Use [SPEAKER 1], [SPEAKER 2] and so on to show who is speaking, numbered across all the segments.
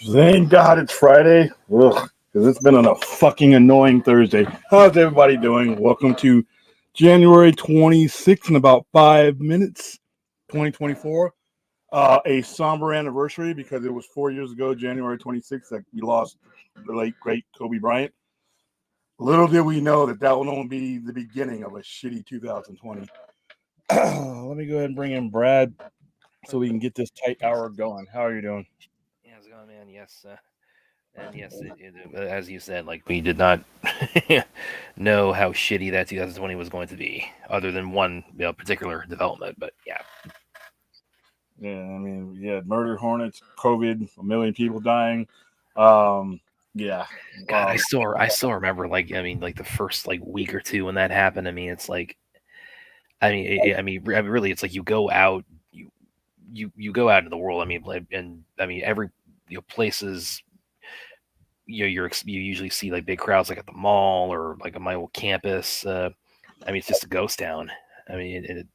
[SPEAKER 1] Thank God it's Friday. Ugh, because it's been a fucking annoying Thursday. How's everybody doing? Welcome to January 26th in about 5 minutes, 2024. A somber anniversary because it was 4 years ago, January 26th, that we lost the late, great Kobe Bryant. Little did we know that that will only be the beginning of a shitty 2020. Let me go ahead and bring in Brad so we can get this tight hour going. How are you doing?
[SPEAKER 2] Yeah, how's it going, man? Yes, and yes, as you said, like we did not know how shitty that 2020 was going to be, other than one particular development. But yeah,
[SPEAKER 1] Yeah, I mean, yeah, murder hornets, COVID, a million people dying. Um, yeah,
[SPEAKER 2] God, I still remember like the first like week or two when that happened. I mean, it's like really, it's like you go out, you go out into the world. I mean, and I mean every places you usually see like big crowds like at the mall or like on my old campus. I mean, it's just a ghost town. I mean,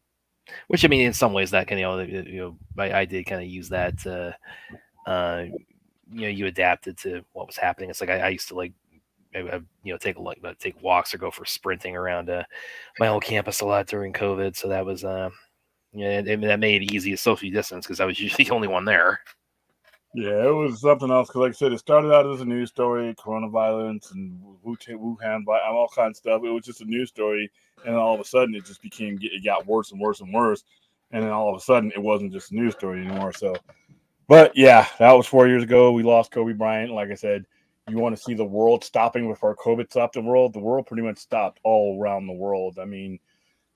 [SPEAKER 2] which I mean, in some ways that can I did kind of use that. Uh, you adapted to what was happening. It's like I used to like take take walks or go for sprinting around my old campus a lot during COVID. So that was that made it easy to socially distance because I was usually the only one there.
[SPEAKER 1] yeah, it was something else. Because, like I said, it started out as a news story, coronavirus and Wuhan, all kinds of stuff. It was just a news story, and then all of a sudden, it got worse and worse and worse, and then all of a sudden, it wasn't just a news story anymore. So, but yeah, that was 4 years ago. We lost Kobe Bryant. Like I said, you want to see the world stopping before COVID stopped the world. The world pretty much stopped all around the world. I mean,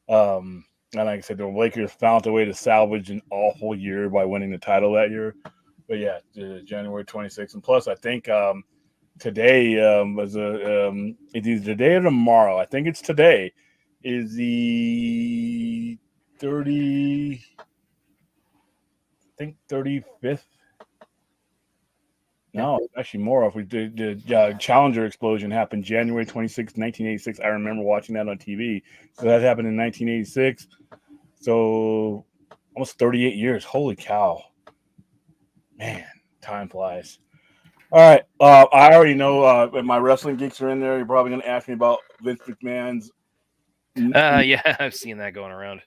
[SPEAKER 1] and like I said, the Lakers found a way to salvage an awful year by winning the title that year. But yeah, January 26th. And plus, I think today was it's either today or tomorrow. I think it's today is the 30, I think 35th.
[SPEAKER 2] Yeah.
[SPEAKER 1] No, actually more. If we did the Challenger explosion happened January 26th, 1986. I remember watching that on TV. So that happened in 1986. So almost 38 years. Holy cow. Man, time flies. All right. I already know if my wrestling geeks are in there. You're probably going to ask me about Vince McMahon's.
[SPEAKER 2] Yeah, I've seen that going around.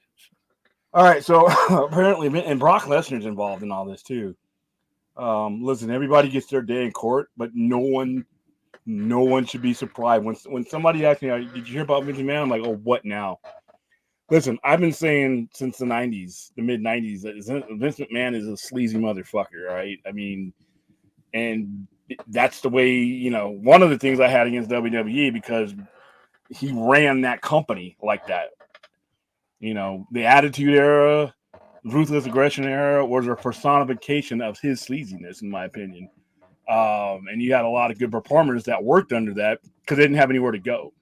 [SPEAKER 1] All right. So apparently, and Brock Lesnar's involved in all this too. Listen, everybody gets their day in court, but no one should be surprised when somebody asks me, "Did you hear about Vince McMahon?" I'm like, "Oh, what now?" Listen, I've been saying since the '90s, the mid '90s, that Vince McMahon is a sleazy motherfucker, right? I mean, and that's the way. One of the things I had against WWE because he ran that company like that. The Attitude Era, Ruthless Aggression Era was a personification of his sleaziness, in my opinion. And you had a lot of good performers that worked under that because they didn't have anywhere to go.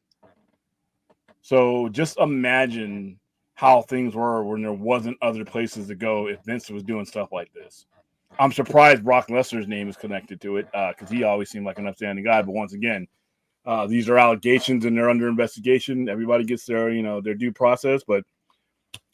[SPEAKER 1] So just imagine how things were when there wasn't other places to go if Vince was doing stuff like this. I'm surprised Brock Lesnar's name is connected to it because he always seemed like an upstanding guy. But once again, these are allegations and they're under investigation. Everybody gets their due process, but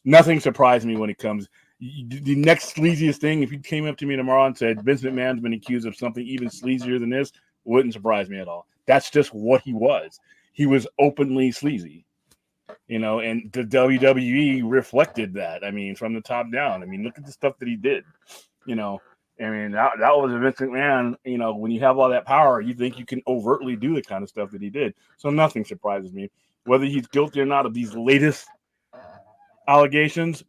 [SPEAKER 1] nothing surprised me when it comes. The next sleaziest thing, if you came up to me tomorrow and said Vince McMahon's been accused of something even sleazier than this, wouldn't surprise me at all. That's just what he was. He was openly sleazy, and the WWE reflected that. I mean, from the top down. I mean, look at the stuff that he did. You know, I mean, that was a Vince McMahon. When you have all that power, you think you can overtly do the kind of stuff that he did. So nothing surprises me, whether he's guilty or not of these latest allegations.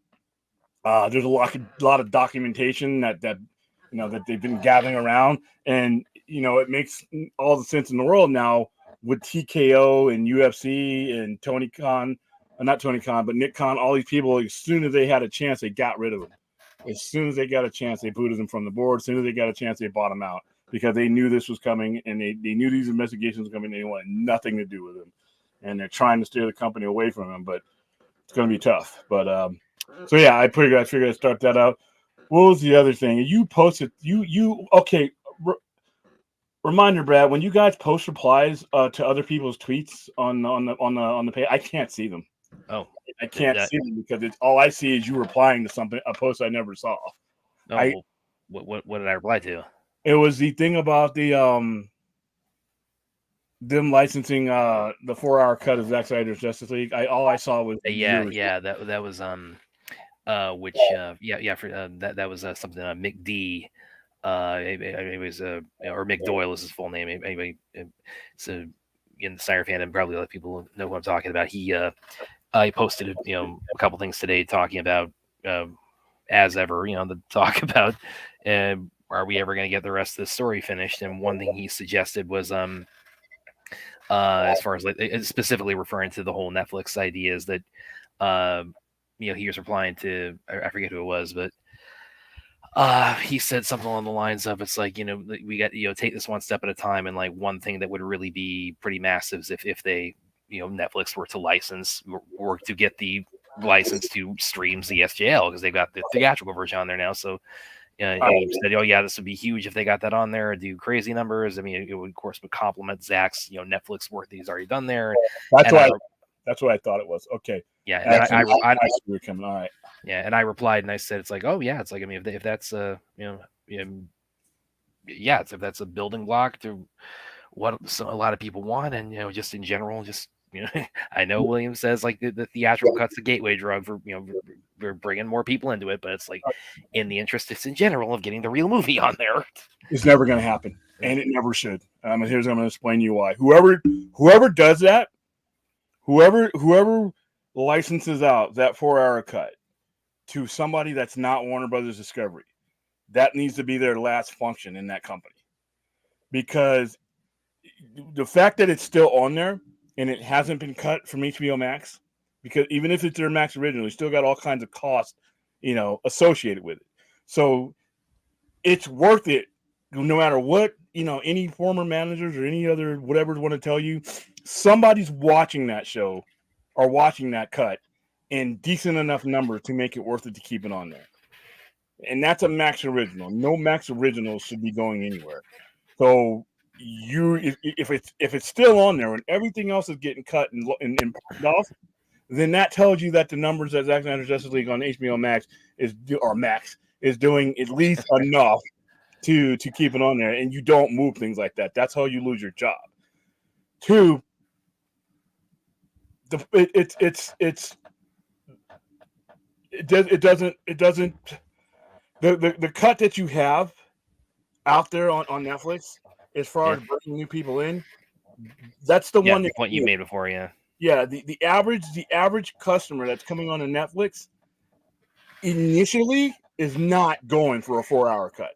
[SPEAKER 1] There's a lot of documentation that they've been gathering around, and it makes all the sense in the world now with TKO and UFC and Tony Khan, not Tony Khan, but Nick Khan. All these people, as soon as they had a chance, they got rid of them. As soon as they got a chance, they booted them from the board. As soon as they got a chance, they bought them out because they knew this was coming and they knew these investigations were coming. They wanted nothing to do with them, and they're trying to steer the company away from them, but it's going to be tough. But so yeah, I figured I'd start that out. What was the other thing? You posted okay. Reminder, Brad, when you guys post replies to other people's tweets on the page, I can't see them.
[SPEAKER 2] Oh,
[SPEAKER 1] I can't see them because it's all I see is you replying to a post I never saw.
[SPEAKER 2] oh, well, what did I reply to?
[SPEAKER 1] It was the thing about them licensing the 4 hour cut of Zack Snyder's Justice League. All I saw was years.
[SPEAKER 2] That was for that was something Mick D. It was or Mick Doyle is his full name. Anyway, so in the Snyder fandom, probably a lot of people know who I'm talking about. He posted a couple things today talking about as ever the talk about are we ever going to get the rest of the story finished? And one thing he suggested was as far as like specifically referring to the whole Netflix idea is that he was replying to I forget who it was, but he said something along the lines of it's like we got take this one step at a time, and like one thing that would really be pretty massive is if they Netflix were to license or to get the license to stream ZSJL because they've got the theatrical version on there now. So he said, "Oh yeah, this would be huge if they got that on there. Do crazy numbers. I mean, it would of course complement Zach's Netflix work that he's already done there."
[SPEAKER 1] That's what I thought it was. Okay.
[SPEAKER 2] Yeah, and I
[SPEAKER 1] we're coming. All right.
[SPEAKER 2] Yeah, and I replied and I said, "It's like, oh yeah, it's like I mean, if that's if that's a building block to what a lot of people want, and just in general, just I know William says like the theatrical cut's the gateway drug for we're bringing more people into it, but it's like in the interest, it's in general of getting the real movie on there.
[SPEAKER 1] It's never going to happen, and it never should. I'm going to explain you why. Whoever does that, whoever licenses out that 4 hour cut to somebody that's not Warner Brothers Discovery, that needs to be their last function in that company, because the fact that it's still on there and it hasn't been cut from HBO Max, because even if it's their Max original, it's still got all kinds of costs, associated with it. So it's worth it no matter what, any former managers or any other whatever want to tell you. Somebody's watching that show or watching that cut in decent enough numbers to make it worth it to keep it on there. And that's a Max original. No Max originals should be going anywhere. So if it's still on there and everything else is getting cut and parked off, then that tells you that the numbers that Zack Snyder's Justice League on HBO Max is doing at least enough to keep it on there, and you don't move things like that. That's how you lose your job. Two, it doesn't the cut that you have out there on Netflix as far as bringing new people in, that's the one.
[SPEAKER 2] The point you made before, yeah.
[SPEAKER 1] Yeah, the average customer that's coming on to Netflix initially is not going for a 4 hour cut.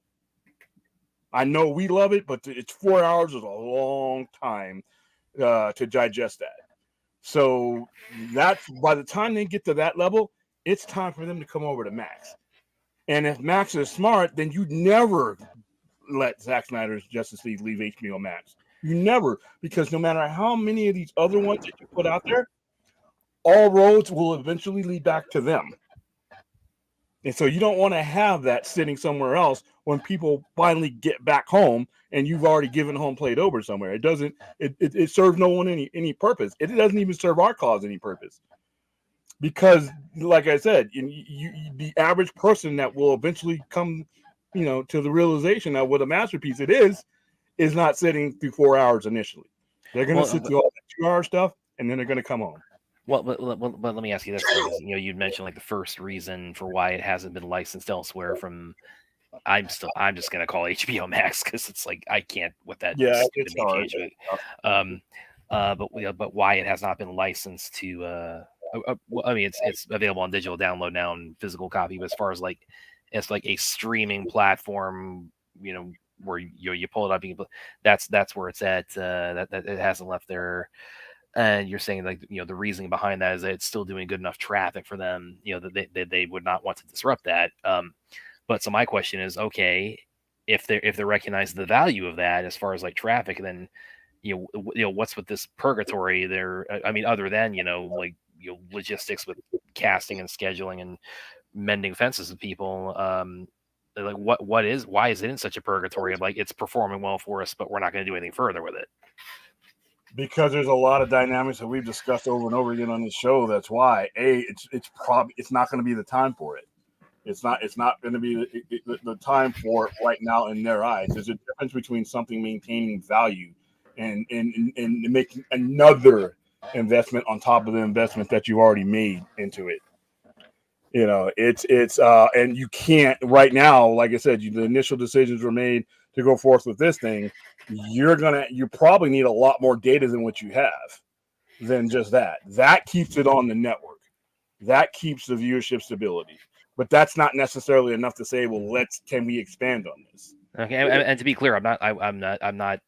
[SPEAKER 1] I know we love it, but it's 4 hours is a long time to digest that. So that's by the time they get to that level, it's time for them to come over to Max. And if Max is smart, then you'd never let Zack Snyder's Justice League leave HBO Max. You never, because no matter how many of these other ones that you put out there, all roads will eventually lead back to them. And so you don't want to have that sitting somewhere else when people finally get back home and you've already given home plate over somewhere. It serves no one any purpose. It doesn't even serve our cause any purpose. Because, like I said, the average person that will eventually come, to the realization that what a masterpiece it is not sitting through 4 hours initially. They're going to sit through all that 2 hour stuff, and then they're going to come home.
[SPEAKER 2] Well, but let me ask you this: because, you'd mentioned like the first reason for why it hasn't been licensed elsewhere from. I'm just going to call HBO Max because it's like I can't with that.
[SPEAKER 1] Yeah, it's hard.
[SPEAKER 2] But why it has not been licensed to. I mean, it's available on digital download now and physical copy. But as far as like, it's like a streaming platform, where you pull it up, that's where it's at. That it hasn't left there. And you're saying like the reasoning behind that is that it's still doing good enough traffic for them, that they would not want to disrupt that. But so my question is, okay, if they're recognizing the value of that as far as like traffic, then what's with this purgatory there? I mean, other than like logistics with casting and scheduling and mending fences with people. Like why is it in such a purgatory of like it's performing well for us, but we're not going to do anything further with it?
[SPEAKER 1] Because there's a lot of dynamics that we've discussed over and over again on this show. That's why it's not going to be the time for it. It's not going to be the time for it right now in their eyes. There's a difference between something maintaining value and making another investment on top of the investment that you've already made into it. And you can't right now, like I said, the initial decisions were made to go forth with this thing. You probably need a lot more data than what you have than just that. That keeps it on the network. That keeps the viewership stability. But that's not necessarily enough to say, well, can we expand on this?
[SPEAKER 2] Okay, and to be clear, I'm not.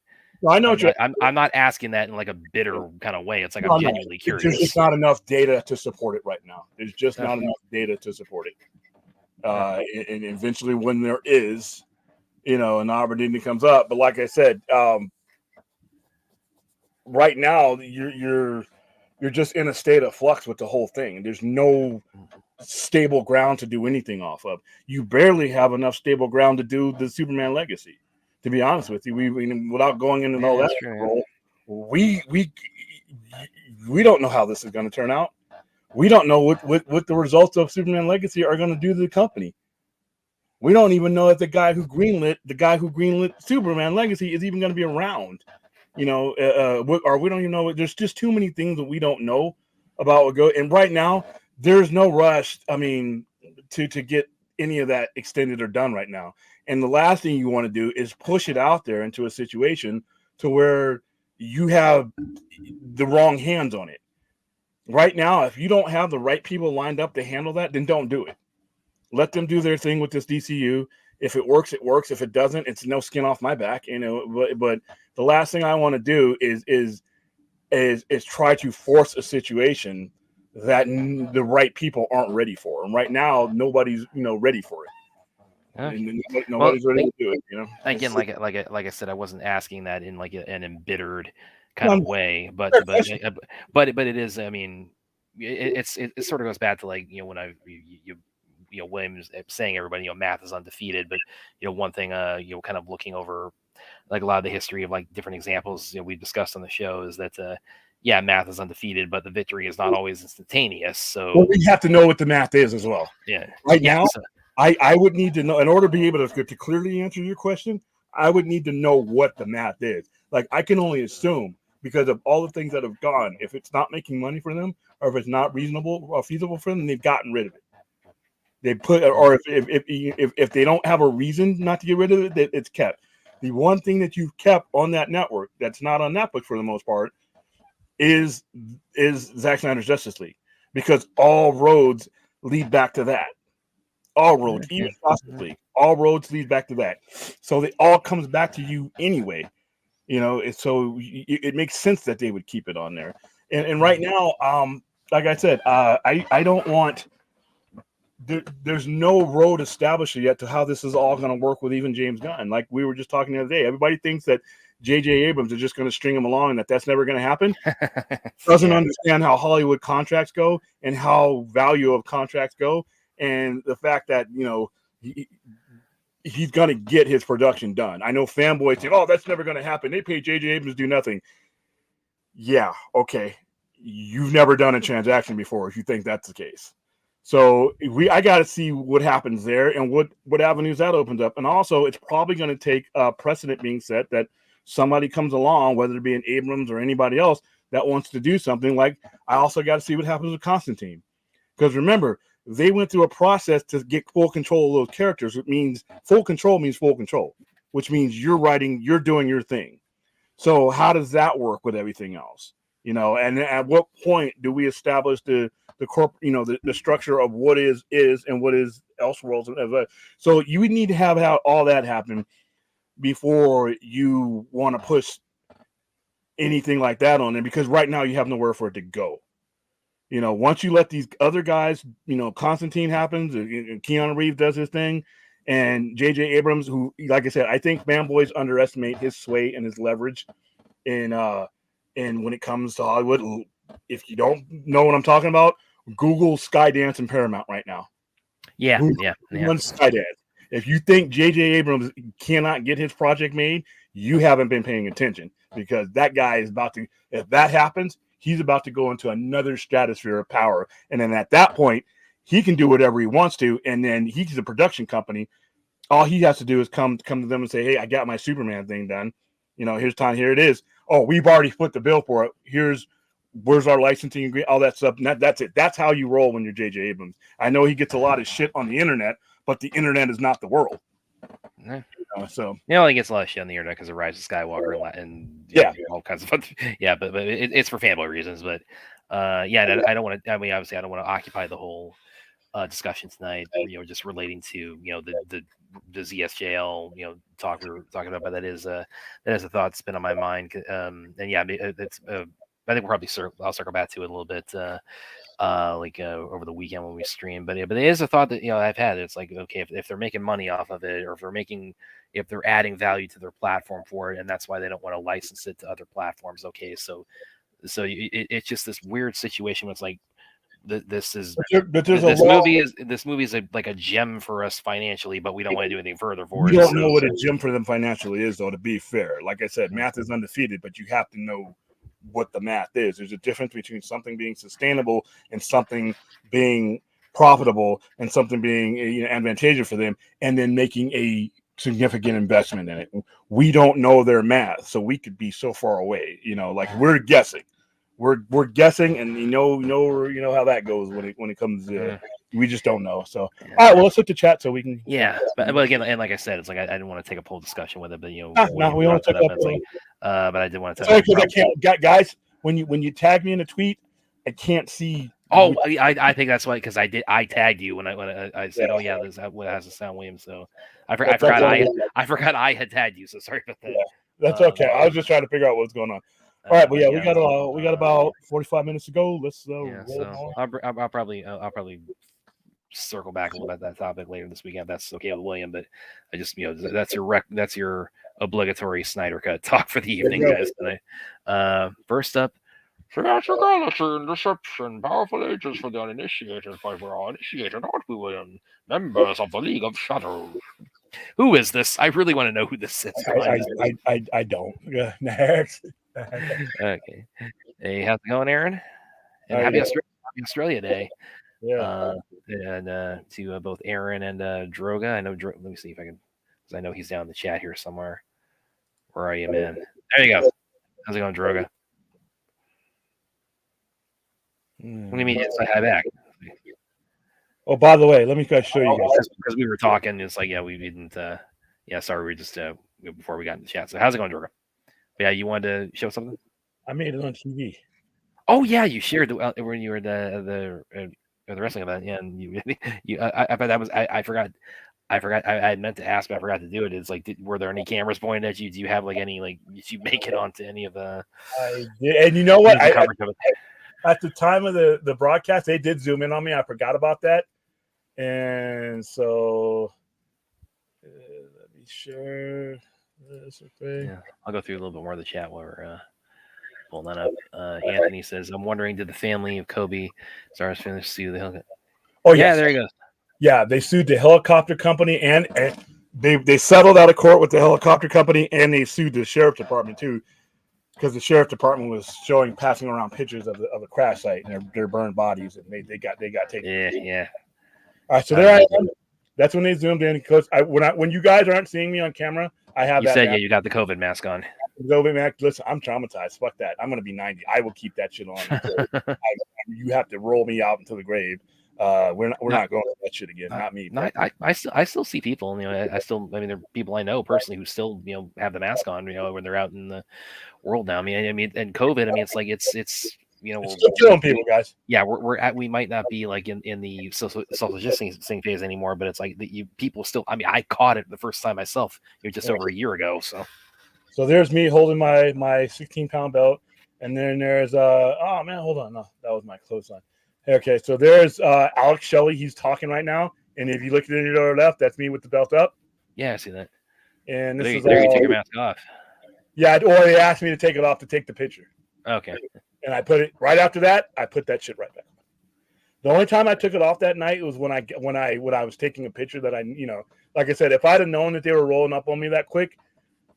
[SPEAKER 1] I know
[SPEAKER 2] I'm not asking that in like a bitter kind of way. It's like I'm genuinely curious.
[SPEAKER 1] There's just not enough data to support it right now. There's just not enough data to support it. And eventually, when there is, an opportunity comes up. But like I said, right now you're just in a state of flux with the whole thing. There's no stable ground to do anything off of. You barely have enough stable ground to do the Superman legacy. To be honest with you, without going into all that, we don't know how this is going to turn out. We don't know what the results of Superman Legacy are going to do to the company. We don't even know if the guy who greenlit Superman Legacy is even going to be around. Or we don't even know. There's just too many things that we don't know about what go. And right now, there's no rush. I mean, to get any of that extended or done right now. And the last thing you want to do is push it out there into a situation to where you have the wrong hands on it. Right now, if you don't have the right people lined up to handle that, then don't do it. Let them do their thing with this DCU. If it works, it works. If it doesn't, it's no skin off my back. But the last thing I want to do is try to force a situation that the right people aren't ready for. And right now, nobody's ready for it. Nobody's ready to do it.
[SPEAKER 2] Again, like I said, I wasn't asking that in like an embittered kind of way, but it is. I mean, it sort of goes back to like when Williams saying everybody math is undefeated, but one thing kind of looking over like a lot of the history of like different examples we discussed on the show is that math is undefeated, but the victory is not always instantaneous. So
[SPEAKER 1] we have to know what the math is as well.
[SPEAKER 2] Yeah.
[SPEAKER 1] Right now, I would need to know, in order to be able to clearly answer your question, I would need to know what the math is. Like, I can only assume because of all the things that have gone, if it's not making money for them or if it's not reasonable or feasible for them, they've gotten rid of it. They put, or if they don't have a reason not to get rid of it, it's kept. The one thing that you've kept on that network that's not on Netflix for the most part is Zack Snyder's Justice League, because all roads lead back to that. All roads, even Justice League, all roads lead back to that. So it all comes back to you anyway. So it makes sense that they would keep it on there. And right now, like I said, I don't want. There's no road established yet to how this is all going to work with even James Gunn. Like we were just talking the other day, everybody thinks that J.J. Abrams is just going to string him along and that's never going to happen. Doesn't understand how Hollywood contracts go and how value of contracts go, and the fact that he's going to get his production done. I know fanboys say, "Oh, that's never going to happen. They pay J.J. Abrams to do nothing." Yeah, okay. You've never done a transaction before if you think that's the case. So I got to see what happens there and what avenues that opens up. And also, it's probably going to take precedent being set that somebody comes along, whether it be an Abrams or anybody else that wants to do something. Like, I also got to see what happens with Constantine. Because remember, they went through a process to get full control of those characters. It means full control, which means you're doing your thing. So how does that work with everything else? And at what point do we establish the structure of what is and what is Elseworlds? So you would need to have all that happen before you want to push anything like that on there, because right now you have nowhere for it to go. Once you let these other guys, Constantine happens, and Keanu Reeves does his thing, and J.J. Abrams, who, like I said, I think fanboys underestimate his sway and his leverage and when it comes to Hollywood. If you don't know what I'm talking about, Google Skydance and Paramount right now.
[SPEAKER 2] Yeah.
[SPEAKER 1] Skydance. If you think J.J. Abrams cannot get his project made, you haven't been paying attention, because that guy is about to, if that happens, he's about to go into another stratosphere of power. And then at that point, he can do whatever he wants to, and then he's a production company. All he has to do is come to them and say, "Hey, I got my Superman thing done. Here's time. Here it is. Oh, we've already split the bill for it. Where's our licensing agreement? All that stuff. And that's it. That's how you roll when you're J.J. Abrams. I know he gets a lot of shit on the internet, but the internet is not the world.
[SPEAKER 2] Yeah.
[SPEAKER 1] So
[SPEAKER 2] he gets a lot of shit on the internet because of Rise of Skywalker and all kinds of fun. Yeah, but it's for fanboy reasons. But I don't want to. I mean, obviously, I don't want to occupy the whole discussion tonight. Just relating to the ZSJL talk we were talking about. But that is a thought that's been on my mind. And yeah, it's. I think we'll probably I'll circle back to it a little bit. Over the weekend when we stream, but it is a thought that I've had. It's like, okay, if they're making money off of it, or if they're adding value to their platform for it, and that's why they don't want to license it to other platforms. Okay, so it's just this weird situation where it's like this movie is like a gem for us financially, but we don't want to do anything further for it.
[SPEAKER 1] You don't know what a gem for them financially is, though. To be fair, like I said, math is undefeated, but you have to know what the math is. There's a difference between something being sustainable and something being profitable and something being advantageous for them, and then making a significant investment in it. We don't know their math, so we could be so far away. We're guessing. We're guessing, and you know how that goes when it comes to we just don't know. So all right, well, let's hit the chat so we can.
[SPEAKER 2] Yeah, but again, and like I said, it's like I didn't want to take a full discussion with it, but
[SPEAKER 1] we want to talk about.
[SPEAKER 2] But I did want to.
[SPEAKER 1] Sorry, because I can't, guys. When you tag me in a tweet, I can't see.
[SPEAKER 2] Oh, I think that's why, because I tagged you when I said, oh yeah, this has a sound Williams. So I forgot I had tagged you. So sorry about that.
[SPEAKER 1] Yeah, that's okay. I was just trying to figure out what's going on. All right, but yeah, we got about 45 minutes to go. Let's roll on.
[SPEAKER 2] I'll probably circle back a little bit that topic later this weekend. That's okay with William, but I just that's your obligatory Snyder Cut talk for the evening, guys. Tonight. First up, Financial galaxy and deception, powerful agents for the uninitiated, but we're all initiated, aren't we, William? Members of the League of Shadows. Who is this? I really want to know who this is.
[SPEAKER 1] I don't. Yeah, next.
[SPEAKER 2] Okay. Hey, how's it going, Aaron? And happy Australia Day.
[SPEAKER 1] Yeah.
[SPEAKER 2] And to both Aaron and Droga. I know. Let me see if I can, because I know he's down in the chat here somewhere. Where are you, man? There you go. How's it going, Droga? What do you mean? It's like hi back.
[SPEAKER 1] Oh, by the way, let me show you guys.
[SPEAKER 2] Because we were talking, it's like, yeah, we didn't. Sorry, we just before we got in the chat. So how's it going, Droga? Yeah, you wanted to show something?
[SPEAKER 1] I made it on TV.
[SPEAKER 2] Oh yeah, you shared when you were the wrestling event. Yeah, and I thought that was I forgot. I had meant to ask, but I forgot to do it. It's like, were there any cameras pointed at you? Do you have like any did you make it onto any of the?
[SPEAKER 1] I did, and you know what? At the time of the broadcast, they did zoom in on me. I forgot about that, and so let me share this. Okay.
[SPEAKER 2] Yeah, I'll go through a little bit more of the chat while we're pulling that up. Anthony says, "I'm wondering, did the family of Kobe stars finish sue the helicopter?" Oh yeah, there he goes.
[SPEAKER 1] Yeah, they sued the helicopter company, and they settled out of court with the helicopter company, and they sued the sheriff's department too, because the sheriff's department was passing around pictures of the crash site and their burned bodies, and they got taken.
[SPEAKER 2] Yeah.
[SPEAKER 1] All right, so there I am. That's when they zoomed in, because when you guys aren't seeing me on camera, I have.
[SPEAKER 2] You said you got the COVID mask on.
[SPEAKER 1] COVID mask. Listen, I'm traumatized. Fuck that. I'm gonna be 90. I will keep that shit on. You have to roll me out into the grave. We're not going to that shit again. Not me.
[SPEAKER 2] No, I still see people. There are people I know personally who still have the mask on. When they're out in the world now. I mean, and COVID. I mean, it's like it's
[SPEAKER 1] we're still killing people, guys.
[SPEAKER 2] Yeah, we might not be like in the social distancing phase anymore, but it's like people still. I mean, I caught it the first time myself. Just over a year ago.
[SPEAKER 1] So there's me holding my 16-pound belt, and then there's oh man, hold on, no, that was my clothesline. Okay, so there's Alex Shelley. He's talking right now, and if you look to the lower left, that's me with the belt up.
[SPEAKER 2] Yeah, I see that.
[SPEAKER 1] And this
[SPEAKER 2] you take your mask off.
[SPEAKER 1] Yeah, or they asked me to take it off to take the picture.
[SPEAKER 2] Okay.
[SPEAKER 1] And I put it right after that. I put that shit right back. The only time I took it off that night was when I was taking a picture that like I said, if I'd have known that they were rolling up on me that quick,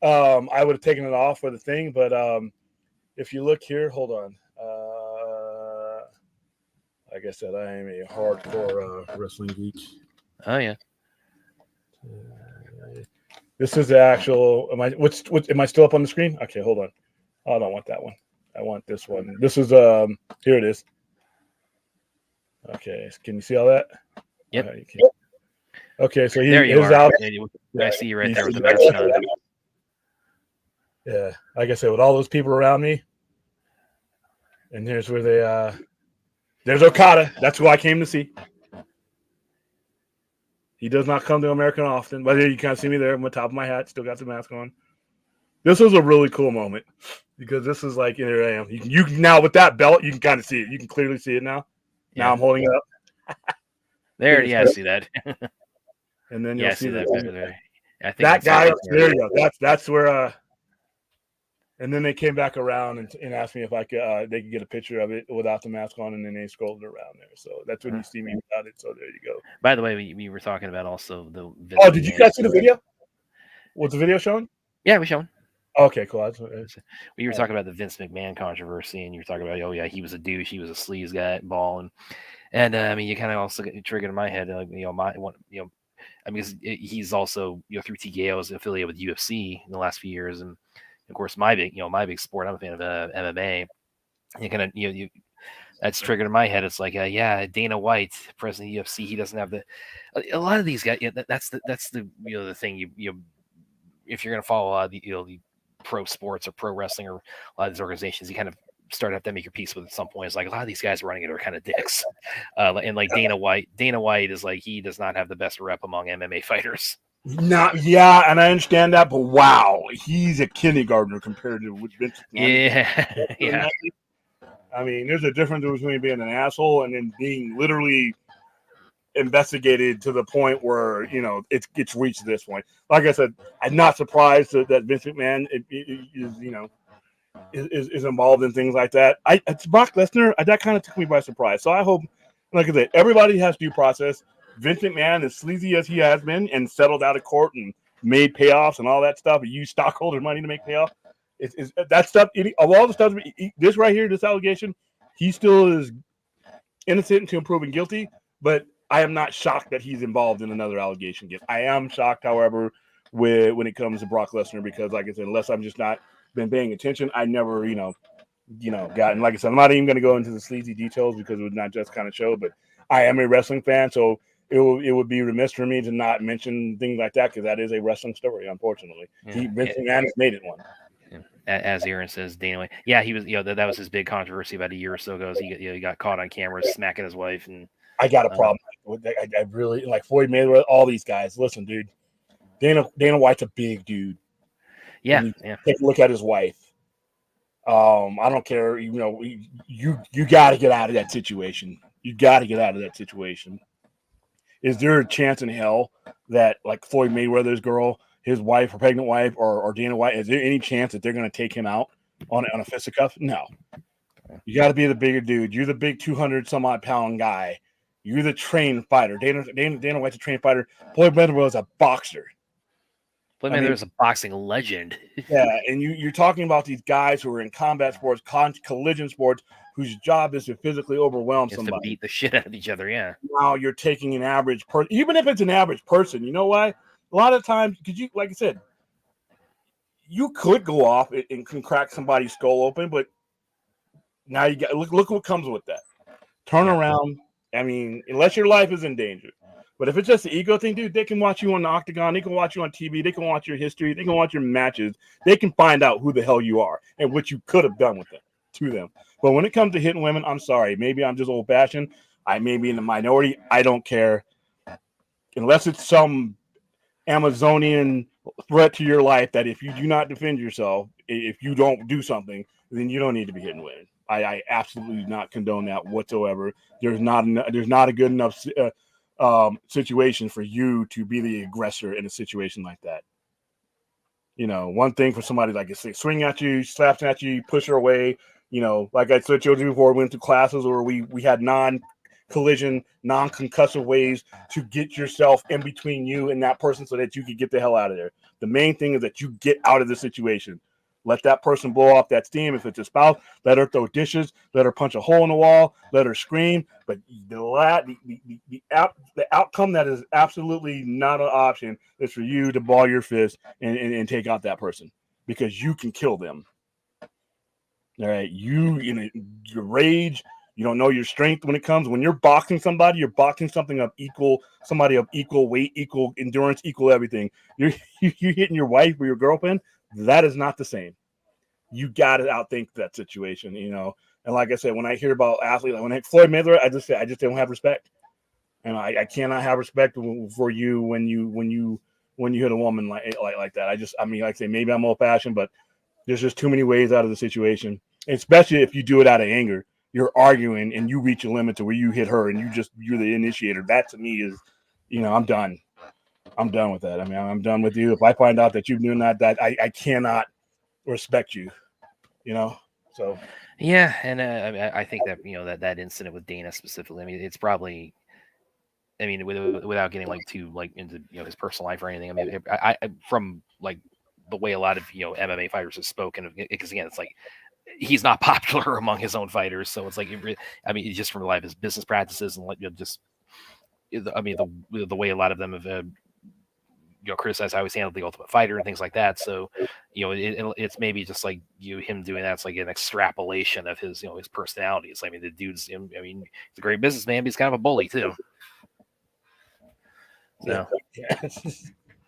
[SPEAKER 1] I would have taken it off for the thing. But if you look here, hold on. Like I said, I am a hardcore wrestling geek.
[SPEAKER 2] Oh yeah.
[SPEAKER 1] This is the actual. Am I still up on the screen? Okay, hold on. Oh, I don't want that one. I want this one. This is here it is. Okay, can you see all that?
[SPEAKER 2] Yep.
[SPEAKER 1] Okay, so
[SPEAKER 2] There you
[SPEAKER 1] his
[SPEAKER 2] are.
[SPEAKER 1] out.
[SPEAKER 2] I see you right there with the mask on.
[SPEAKER 1] Yeah, like I said, with all those people around me, and here's where they. There's Okada. That's who I came to see. He does not come to American often, but you kind of see me there on the top of my hat. Still got the mask on. This was a really cool moment because this is like here I am. You can now with that belt, you can kind of see it. You can clearly see it now.
[SPEAKER 2] Yeah.
[SPEAKER 1] Now I'm holding it up.
[SPEAKER 2] There, yeah, I see that.
[SPEAKER 1] And then you'll see
[SPEAKER 2] that. I think
[SPEAKER 1] that guy. There you go. That's where. And then they came back around and asked me if I could. They could get a picture of it without the mask on, and then they scrolled it around there. So that's when you see me without it. So there you go.
[SPEAKER 2] By the way, we were talking about also the.
[SPEAKER 1] Oh, did you guys see the video? Was the video showing?
[SPEAKER 2] Yeah, we showing.
[SPEAKER 1] Okay, cool.
[SPEAKER 2] We were talking about the Vince McMahon controversy, and you were talking about, oh yeah, he was a douche, he was a sleaze guy, and I mean, you kind of also triggered in my head, I mean, he's also through TKO is affiliated with UFC in the last few years, and of course my big sport. I'm a fan of MMA. You kind of that's triggered in my head. It's like yeah, Dana White, president of UFC, he doesn't have a lot of these guys. That's the the thing you if you're going to follow the pro sports or pro wrestling or a lot of these organizations, you kind of start to have to make your peace with at some point. It's like a lot of these guys running it are kind of dicks. And like Dana White is like, he does not have the best rep among MMA fighters.
[SPEAKER 1] Yeah, and I understand that, but wow, he's a kindergartner compared to Vince McMahon.
[SPEAKER 2] Yeah.
[SPEAKER 1] I mean, there's a difference between being an asshole and then being literally investigated to the point where it's reached this point. Like I said, I'm not surprised that Vince McMahon is involved in things like that. It's Brock Lesnar. That kind of took me by surprise. So I hope, like I said, everybody has due process. Vince McMahon, as sleazy as he has been and settled out of court and made payoffs and all that stuff, and used stockholder money to make payoffs. Is that stuff of all the stuff? This right here, this allegation, he still is innocent until proven guilty. But I am not shocked that he's involved in another allegation. I am shocked, however, when it comes to Brock Lesnar, because, like I said, unless I'm just not been paying attention, I never, gotten. Like I said, I'm not even going to go into the sleazy details because it would not just kind of show. But I am a wrestling fan, so it would be remiss for me to not mention things like that because that is a wrestling story. Unfortunately, Vince McMahon has made it one.
[SPEAKER 2] As Aaron says, Dana White. Yeah, he was. That was his big controversy about a year or so ago. He got caught on camera smacking his wife, and
[SPEAKER 1] I got a problem with that. I really like Floyd Mayweather. All these guys. Listen, dude. Dana White's a big dude.
[SPEAKER 2] Yeah.
[SPEAKER 1] Take a look at his wife. I don't care. You got to get out of that situation. You got to get out of that situation. Is there a chance in hell that like Floyd Mayweather's girl, his wife, her pregnant wife, or Dana White, is there any chance that they're going to take him out on a fisticuff? No. You got to be the bigger dude. You're the big 200 some odd pound guy. You're the trained fighter. Dana White's a trained fighter. Floyd Mayweather was a boxer.
[SPEAKER 2] Floyd Mayweather was a boxing legend.
[SPEAKER 1] Yeah, and you're talking about these guys who are in combat sports, collision sports, whose job is to physically overwhelm somebody.
[SPEAKER 2] To beat the shit out of each other, yeah.
[SPEAKER 1] Now you're taking an average person, even if it's an average person, you know why? A lot of times, because you, like I said, you could go off and can crack somebody's skull open, but now you got look what comes with that. Turn around. I mean, unless your life is in danger. But if it's just an ego thing, dude, they can watch you on the octagon. They can watch you on TV. They can watch your history. They can watch your matches. They can find out who the hell you are and what you could have done with them to them. But when it comes to hitting women, I'm sorry. Maybe I'm just old-fashioned. I may be in the minority. I don't care. Unless it's some Amazonian threat to your life that if you do not defend yourself, if you don't do something, then you don't need to be hitting women. I absolutely do not condone that whatsoever. There's not a good enough situation for you to be the aggressor in a situation like that. One thing for somebody like to swing at you, slaps at you, push her away. Like I said to you before, we went to classes where we had non-collision, non-concussive ways to get yourself in between you and that person so that you could get the hell out of there. The main thing is that you get out of the situation. Let that person blow off that steam. If it's a spouse, let her throw dishes, let her punch a hole in the wall, let her scream. But the outcome that is absolutely not an option is for you to ball your fist and take out that person because you can kill them. All right, your rage, you don't know your strength when it comes. When you're boxing somebody, you're boxing somebody of equal weight, equal endurance, equal everything. You're you're hitting your wife or your girlfriend. That is not the same. You got to outthink that situation, And like I said, when I hear about athletes, like when Floyd Mayweather, I just don't have respect, and I cannot have respect for you when you hit a woman like that. Like I say, maybe I'm old fashioned, but there's just too many ways out of the situation, especially if you do it out of anger. You're arguing and you reach a limit to where you hit her and you're the initiator. That to me is, I'm done. I'm done with that. I'm done with you. If I find out that you're doing that I cannot respect you. So
[SPEAKER 2] Yeah, and I think that that incident with Dana specifically. I mean, it's probably. I mean, without getting like too like into his personal life or anything. I mean, I from like the way a lot of MMA fighters have spoken, because again, it's like he's not popular among his own fighters, so it's like I mean, just from a lot of his business practices and like just I mean the way a lot of them have criticized how he's handled the Ultimate Fighter and things like that. So it's maybe just like him doing that's like an extrapolation of his his personalities. I mean, the dude's I mean, he's a great businessman, but he's kind of a bully too. So.
[SPEAKER 1] Yeah. A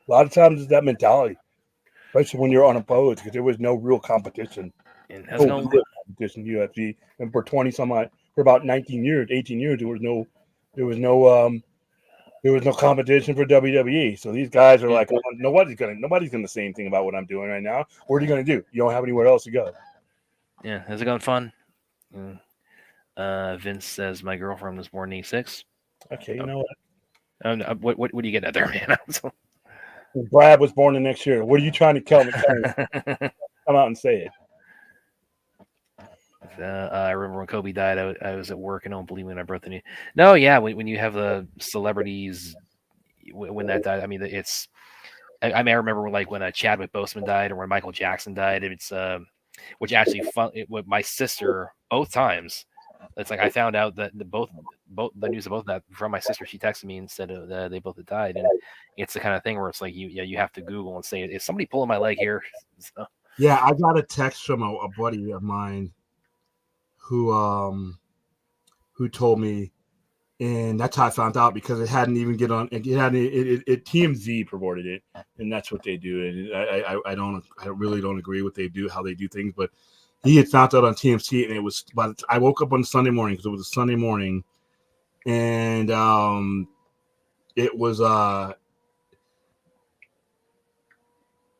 [SPEAKER 1] lot of times it's that mentality, especially when you're unopposed, because there was no real competition.
[SPEAKER 2] And
[SPEAKER 1] No real competition in UFC, and for 20 some odd, for about 19 years, 18 years, there was no competition for WWE. So these guys are like, nobody's gonna say anything about what I'm doing right now. What are you gonna do? You don't have anywhere else to go.
[SPEAKER 2] Yeah, is it going fun? Vince says my girlfriend was born in '86.
[SPEAKER 1] Okay, you know what?
[SPEAKER 2] What do you get at there, man?
[SPEAKER 1] Brad was born the next year. What are you trying to tell me? Come out and say it.
[SPEAKER 2] I remember when Kobe died, I was at work and I don't believe me when I brought the news. No, yeah, when you have the celebrities when that died, I mean, it's. I remember when Chadwick Boseman died or when Michael Jackson died. It's which actually with my sister both times. It's like I found out that both the news of both that from my sister. She texted me and said they both had died, and it's the kind of thing where it's like you have to Google and say, is somebody pulling my leg here? So.
[SPEAKER 1] Yeah, I got a text from a buddy of mine who told me, and that's how I found out because it hadn't even get on. It TMZ reported it, and that's what they do. And I really don't agree with how they do things, but he had found out on TMZ, and it was. But I woke up on Sunday morning because it was a Sunday morning, and it was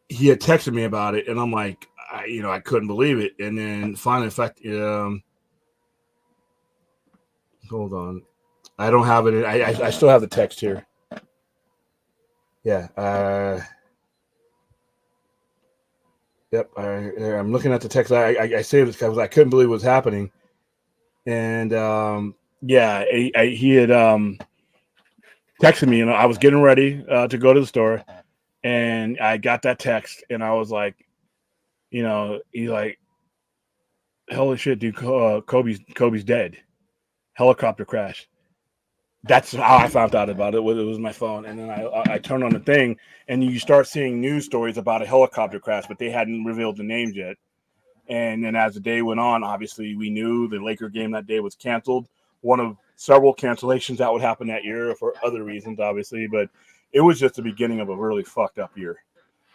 [SPEAKER 1] he had texted me about it, and I'm like, I couldn't believe it, and then finally, in fact, hold on. I don't have it. I still have the text here. Yeah. Yep. I'm looking at the text. I saved it because I couldn't believe what was happening. And yeah, he had texted me. I was getting ready to go to the store, and I got that text, and I was like, he's like, holy shit, dude, Kobe's dead. Helicopter crash. That's how I found out about it. It was my phone, and then I turned on the thing, and you start seeing news stories about a helicopter crash, but they hadn't revealed the names yet. And then as the day went on, obviously we knew the Laker game that day was canceled. One of several cancellations that would happen that year for other reasons, obviously, but it was just the beginning of a really fucked up year.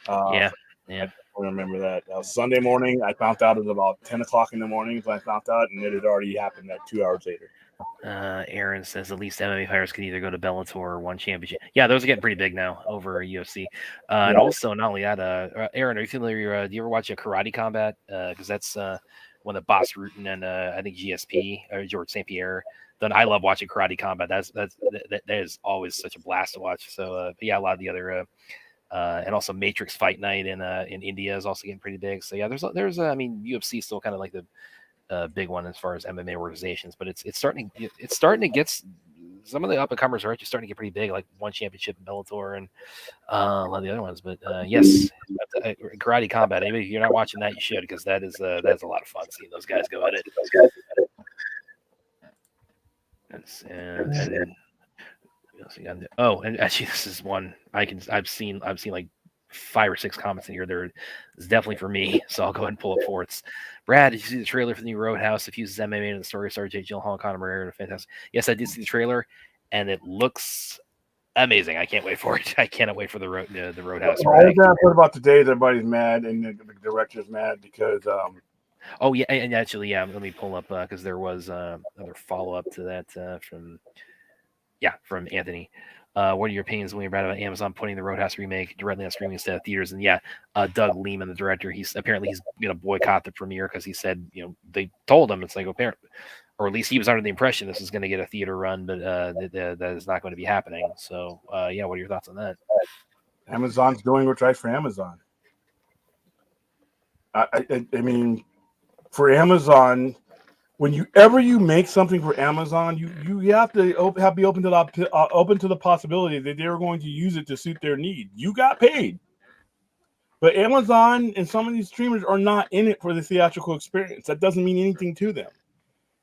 [SPEAKER 2] Yeah.
[SPEAKER 1] I remember that. Sunday morning. I found out at about 10 o'clock in the morning. I found out, and it had already happened 2 hours later.
[SPEAKER 2] Aaron says at least MMA fighters can either go to Bellator or one championship. Yeah, those are getting pretty big now over UFC. And also, not only that, Aaron, are you familiar? Do you ever watch a Karate Combat? Because that's one of Boss Rutan and I think GSP or George St. Pierre. Then I love watching Karate Combat. That is always such a blast to watch. So yeah, a lot of the other. And also Matrix Fight Night in India is also getting pretty big. So yeah, there's I mean UFC is still kind of like the big one as far as MMA organizations, but it's starting to get some of the up and comers are actually starting to get pretty big, like one championship in Bellator and a lot of the other ones. But yes, Karate Combat. Maybe if you're not watching that, you should, because that's a lot of fun seeing those guys go at it. And actually, this is one I've seen like 5 or 6 comments in here. There is definitely for me, so I'll go ahead and pull it for it. Brad, did you see the trailer for the new Roadhouse? It uses MMA in the story of Sarah J. Gyllenhaal, Conor McGregor, fantastic. Yes, I did see the trailer, and it looks amazing. I can't wait for it. I cannot wait for the Roadhouse.
[SPEAKER 1] All I've heard about today is everybody's mad and the director's mad because.
[SPEAKER 2] Oh yeah, and actually, yeah. Let me pull up because there was another follow up to that from Anthony. What are your opinions, William Brad, about Amazon putting the Roadhouse remake directly on streaming instead of theaters? And Doug Lehman, the director, he's going to boycott the premiere because he said, they told him it's like apparent, or at least he was under the impression this is going to get a theater run, but that is not going to be happening. So, what are your thoughts on that?
[SPEAKER 1] Amazon's doing what's right for Amazon. I mean, for Amazon, whenever you make something for Amazon, you have to be open to the possibility that they're going to use it to suit their need. You got paid, but Amazon and some of these streamers are not in it for the theatrical experience. That doesn't mean anything to them.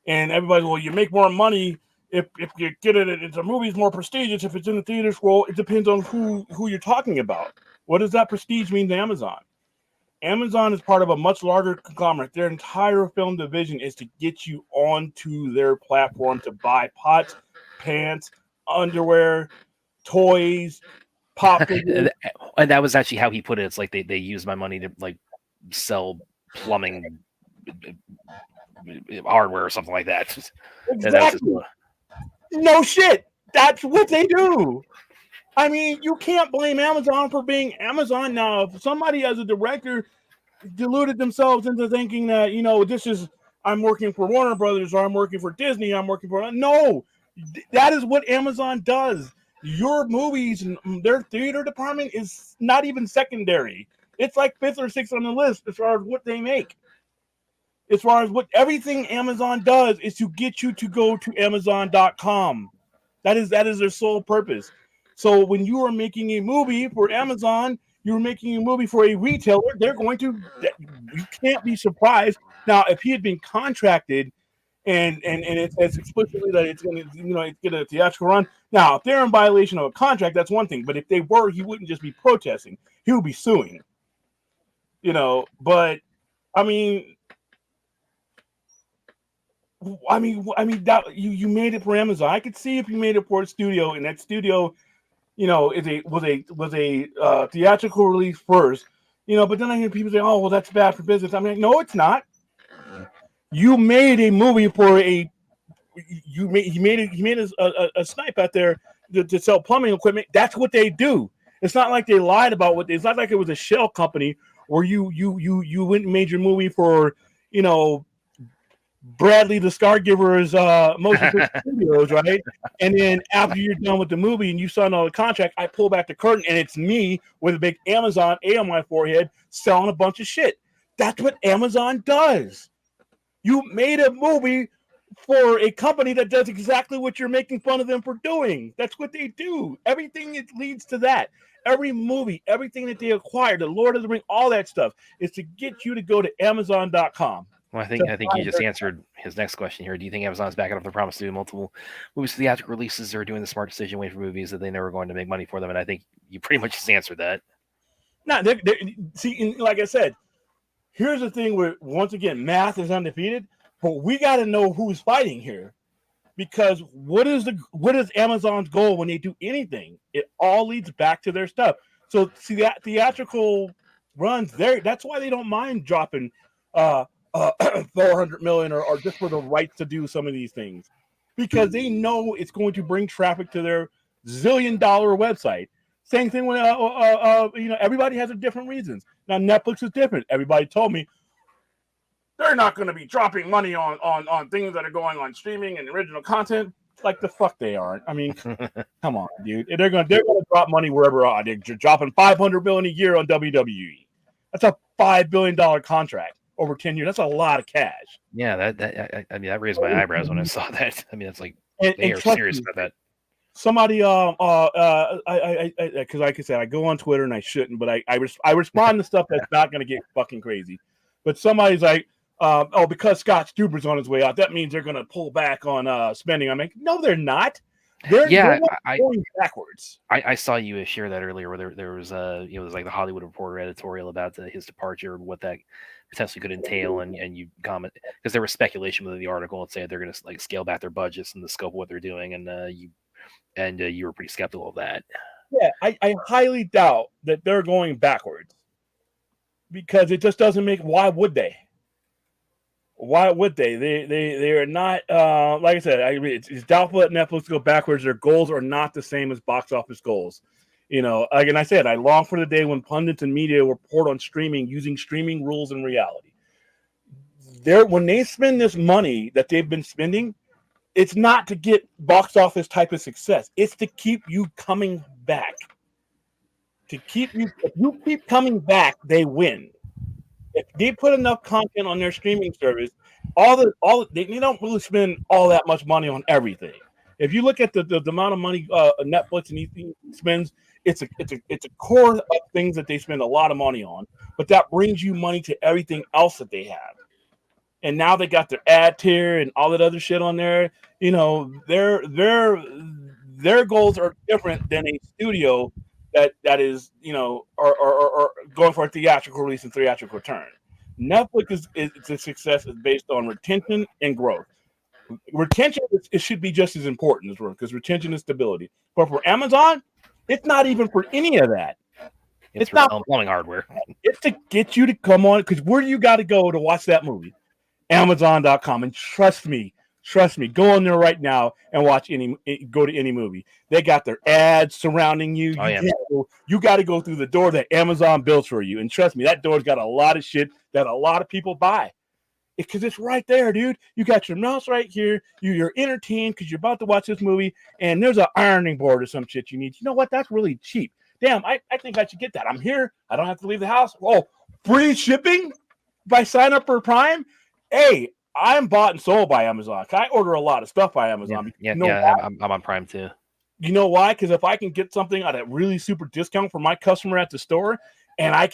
[SPEAKER 1] And everybody, well, you make more money if you get it. It's a movie's more prestigious if it's in the theaters. Well, it depends on who you're talking about. What does that prestige mean to Amazon? Amazon is part of a much larger conglomerate. Their entire film division is to get you onto their platform to buy pots, pants, underwear, toys, pop figures.
[SPEAKER 2] And that was actually how he put it. It's like they use my money to like sell plumbing hardware or something like that.
[SPEAKER 1] Exactly. No shit. That's what they do. I mean, you can't blame Amazon for being Amazon. Now, if somebody as a director deluded themselves into thinking that, this is, I'm working for Warner Brothers or I'm working for Disney, no, that is what Amazon does. Your movies, their theater department is not even secondary. It's like 5th or 6th on the list as far as what they make. As far as what everything Amazon does is to get you to go to Amazon.com. That is their sole purpose. So when you are making a movie for Amazon, you're making a movie for a retailer, you can't be surprised. Now, if he had been contracted and it says explicitly that it's going to, get a theatrical run. Now, if they're in violation of a contract, that's one thing. But if they were, he wouldn't just be protesting. He would be suing. But I mean that you made it for Amazon. I could see if you made it for a studio, and that studio, was a theatrical release first, but then I hear people say, "Oh, well, that's bad for business." I'm like, no, it's not. You made a movie for he made a snipe out there to sell plumbing equipment. That's what they do. It's not like they lied about it's not like it was a shell company where you went and made your movie for, Bradley the Stargiver's motion picture studios, right? And then after you're done with the movie and you sign all the contract, I pull back the curtain and it's me with a big Amazon A on my forehead selling a bunch of shit. That's what Amazon does. You made a movie for a company that does exactly what you're making fun of them for doing. That's what they do. Everything it leads to that. Every movie, everything that they acquire, the Lord of the Rings, all that stuff is to get you to go to Amazon.com.
[SPEAKER 2] Well, I think you just answered his next question here. Do you think Amazon's backing up their promise to do multiple movies theatrical releases, or doing the smart decision waiting for movies that they know are going to make money for them? And I think you pretty much just answered that.
[SPEAKER 1] No, see, like I said, here's the thing where, once again, math is undefeated, but we got to know who's fighting here. Because what is Amazon's goal when they do anything? It all leads back to their stuff. So see, that theatrical runs there. That's why they don't mind dropping 400 million or just for the rights to do some of these things, because they know it's going to bring traffic to their zillion-dollar website. Same thing when everybody has a different reasons. Now Netflix is different. Everybody told me they're not going to be dropping money on things that are going on streaming and original content. Like the fuck they aren't. I mean, come on, dude. They're gonna drop money wherever. They're dropping $500 million a year on WWE. That's a $5 billion contract over 10 years. That's a lot of cash.
[SPEAKER 2] Yeah, that raised my eyebrows when I saw that. I mean, it's like they are serious about that.
[SPEAKER 1] somebody because like I said, I go on Twitter and I shouldn't, but I respond to stuff that's not going to get fucking crazy. But somebody's like, oh, because Scott Stuber's on his way out, that means they're going to pull back on spending. I'm like, no, they're not. They're going backwards.
[SPEAKER 2] I saw you share that earlier, where there was it was like the Hollywood Reporter editorial about his departure and what that potentially could entail, and you comment because there was speculation within the article and saying they're going to like scale back their budgets and the scope of what they're doing, and you were pretty skeptical of that.
[SPEAKER 1] Yeah, I highly doubt that they're going backwards because it just doesn't make. Why would they? Why would they? They are not. Like I said, it's doubtful that Netflix go backwards. Their goals are not the same as box office goals. Like I said, I long for the day when pundits and media report on streaming using streaming rules in reality. When they spend this money that they've been spending, it's not to get box office type of success. It's to keep you coming back. If you keep coming back, they win. If they put enough content on their streaming service, they don't really spend all that much money on everything. If you look at the amount of money Netflix and anything spends, it's a core of things that they spend a lot of money on, but that brings you money to everything else that they have. And now they got their ad tier and all that other shit on there. Their goals are different than a studio that is, or going for a theatrical release and theatrical return. Netflix is success is based on retention and growth. Retention it should be just as important as growth because retention is stability. But for Amazon, it's not even for any of that.
[SPEAKER 2] It's not plumbing hardware.
[SPEAKER 1] It's to get you to come on because where do you got to go to watch that movie? Amazon.com. And trust me, go on there right now and go to any movie. They got their ads surrounding you. You got to go through the door that Amazon builds for you. And trust me, that door's got a lot of shit that a lot of people buy. Because it's right there, dude. You got your mouse right here. You're entertained because you're about to watch this movie, and there's an ironing board or some shit you need. You know what? That's really cheap. Damn, I think I should get that. I'm here. I don't have to leave the house. Oh, free shipping if I sign up for Prime? Hey, I'm bought and sold by Amazon. I order a lot of stuff by Amazon.
[SPEAKER 2] I'm on Prime too.
[SPEAKER 1] You know why? Because if I can get something at a really super discount for my customer at the store, and I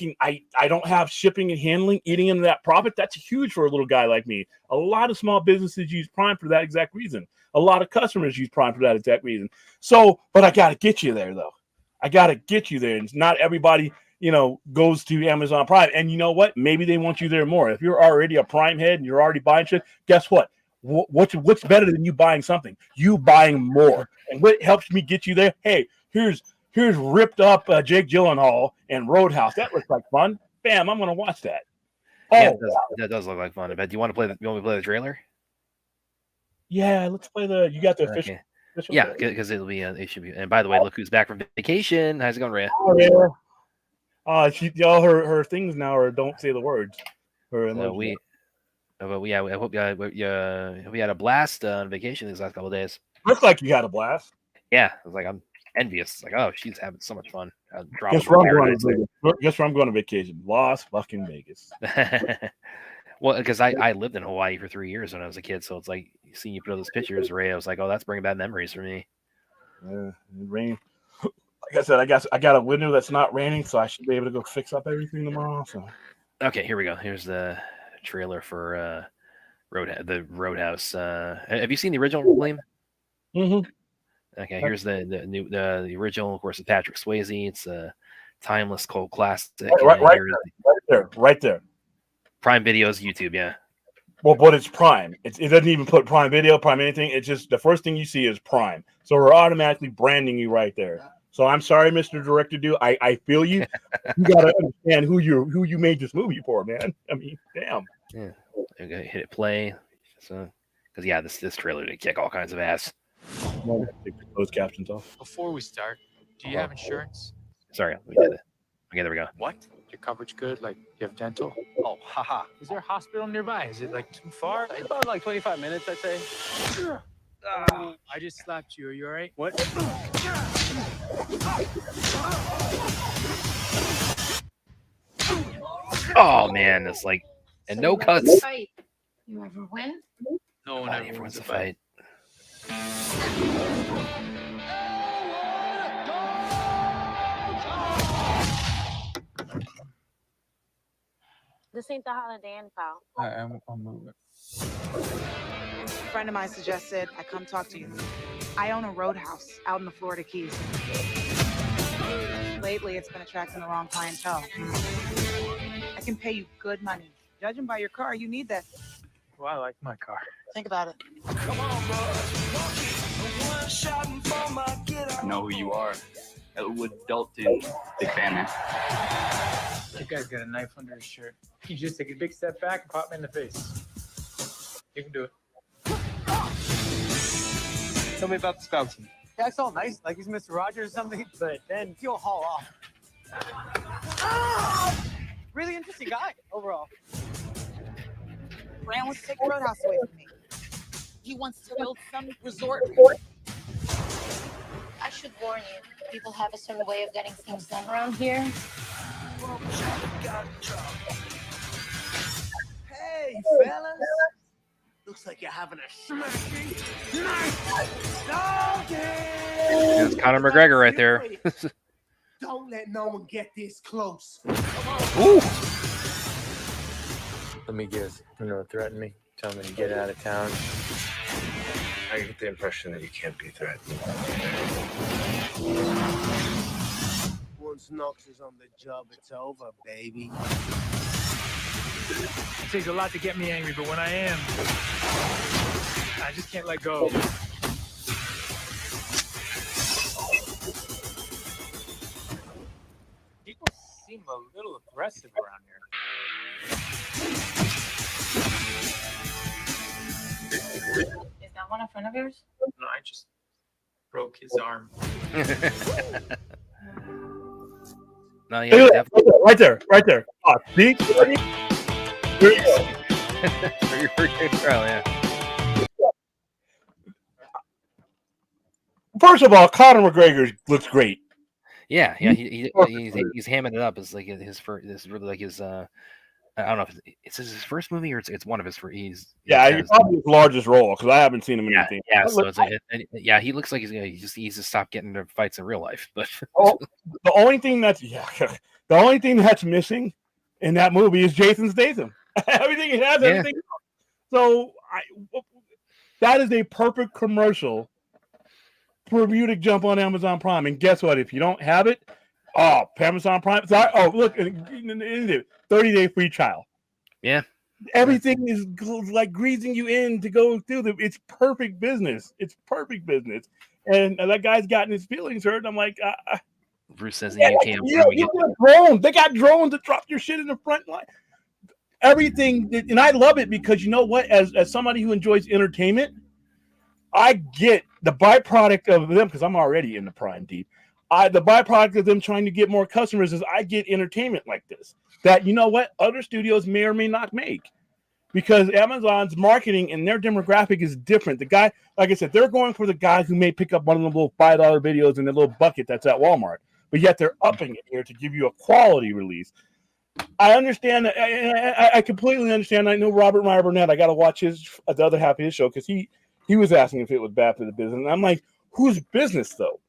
[SPEAKER 1] don't have shipping and handling eating into that profit, that's huge for a little guy like me. A lot of small businesses use Prime for that exact reason. A lot of customers use Prime for that exact reason. So, but I got to get you there, though. I got to get you there. And not everybody, goes to Amazon Prime. And you know what? Maybe they want you there more. If you're already a Prime head and you're already buying shit, guess what? What's better than you buying something? You buying more. And what helps me get you there? Hey, here's ripped up Jake Gyllenhaal and Roadhouse. That looks like fun. Bam, I'm going to watch that.
[SPEAKER 2] Yeah, that does look like fun. But do you want to play the trailer?
[SPEAKER 1] Yeah, let's play you got the official.
[SPEAKER 2] Okay. Yeah, because it should be. And by the way, look who's back from vacation. How's it going, Rhea?
[SPEAKER 1] Oh, yeah. Her things now are don't say the words.
[SPEAKER 2] I hope we had a blast on vacation these last couple of days.
[SPEAKER 1] Looks like you had a blast.
[SPEAKER 2] Yeah, I was like, I'm envious. It's like, oh, she's having so much fun.
[SPEAKER 1] Guess where I'm going to vacation? Las fucking Vegas.
[SPEAKER 2] Well, because I lived in Hawaii for 3 years when I was a kid, so it's like seeing you put all those pictures, Ray. I was like, oh, that's bringing back memories for me.
[SPEAKER 1] It rained. Like I said, I got a window that's not raining, so I should be able to go fix up everything tomorrow. So,
[SPEAKER 2] okay, here we go. Here's the trailer for the Roadhouse. Have you seen the original, Liam?
[SPEAKER 1] Mm-hmm.
[SPEAKER 2] Okay, here's the original. Of course, with Patrick Swayze. It's a timeless cult classic.
[SPEAKER 1] Right there.
[SPEAKER 2] Prime Video's YouTube, yeah.
[SPEAKER 1] Well, but it's Prime. It doesn't even put Prime Video, Prime anything. It's just the first thing you see is Prime. So we're automatically branding you right there. So I'm sorry, Mr. Director Dude. I feel you. You gotta understand who you made this movie for, man. I mean, damn.
[SPEAKER 2] Yeah. Okay, hit it play. So, because this trailer did kick all kinds of ass.
[SPEAKER 1] Take those captions off.
[SPEAKER 3] Before we start, do you have insurance?
[SPEAKER 2] Sorry, we did it. Okay, there we go.
[SPEAKER 3] What? Your coverage good? Like, you have dental? Oh, haha. Is there a hospital nearby? Is it, like, too far?
[SPEAKER 4] It's about, like, 25 minutes, I'd say.
[SPEAKER 3] I just slapped you. Are you all right?
[SPEAKER 4] What?
[SPEAKER 2] Oh, man, it's like... And no cuts.
[SPEAKER 5] Fight. You ever win?
[SPEAKER 3] No one
[SPEAKER 2] Nobody ever wins a fight.
[SPEAKER 5] This ain't the Holiday Inn, pal.
[SPEAKER 3] I'll move it.
[SPEAKER 6] A friend of mine suggested I come talk to you. I own a roadhouse out in the Florida Keys. Lately, it's been attracting the wrong clientele. I can pay you good money. Judging by your car, you need that.
[SPEAKER 3] Well, I like my car.
[SPEAKER 6] Think about it.
[SPEAKER 7] I know who you are. Elwood Dalton. Big fan, man.
[SPEAKER 3] That guy's got a knife under his shirt. You just take a big step back and pop me in the face. You can do it. Tell me about the Spouty. Yeah, it's all nice, like he's Mr. Rogers or something, but then he'll haul off. Really interesting guy, overall.
[SPEAKER 6] Grant wants to take the roadhouse away from me. He wants to build some resort.
[SPEAKER 5] I should warn you. People have a certain way of getting things done around here.
[SPEAKER 8] Hey, fellas. Looks like you're having a smashing night.
[SPEAKER 2] It's Conor McGregor right there.
[SPEAKER 8] Don't let no one get this close.
[SPEAKER 2] Ooh.
[SPEAKER 3] Let me guess. Threaten me. Tell me to get out of town.
[SPEAKER 9] I get the impression that you can't be threatened.
[SPEAKER 8] Once Knox is on the job, it's over, baby.
[SPEAKER 3] It takes a lot to get me angry, but when I am, I just can't let go. People seem a little aggressive around here.
[SPEAKER 5] Is that one in front of yours?
[SPEAKER 3] No, I just broke his arm.
[SPEAKER 2] No, yeah,
[SPEAKER 1] Hey,
[SPEAKER 2] definitely.
[SPEAKER 1] right there. Oh, see? There you go.
[SPEAKER 2] For your first game trial, yeah.
[SPEAKER 1] First of all, Conor McGregor looks great.
[SPEAKER 2] Yeah, he's hamming it up as like his first. This is really like his. I don't know if it's his first movie or it's one of his first. He's
[SPEAKER 1] probably his largest role because I haven't seen him in anything.
[SPEAKER 2] Yeah, so it's like, he looks like he's just stopped getting into fights in real life. But
[SPEAKER 1] the only thing that's missing in that movie is Jason Statham. Everything he has, everything else. So that is a perfect commercial for you to jump on Amazon Prime. And guess what? If you don't have it, Amazon Prime. Sorry. Oh, look, 30-day free trial.
[SPEAKER 2] Yeah.
[SPEAKER 1] Everything is like greasing you in to go through it's perfect business. It's perfect business. And that guy's gotten his feelings hurt. I'm like,
[SPEAKER 2] Bruce says in the UK,
[SPEAKER 1] they got drones that drop your shit in the front line. Everything, and I love it because you know what? As somebody who enjoys entertainment, I get the byproduct of them because I'm already in the Prime deep. The byproduct of them trying to get more customers is I get entertainment like this that, you know what, other studios may or may not make because Amazon's marketing and their demographic is different. The guy, like I said, they're going for the guy who may pick up one of the little $5 videos in the little bucket that's at Walmart, but yet they're upping it here to give you a quality release. I understand. I completely understand. I know Robert Meyer Burnett. I got to watch the other half of his show because he was asking if it was bad for the business. And I'm like, whose business though?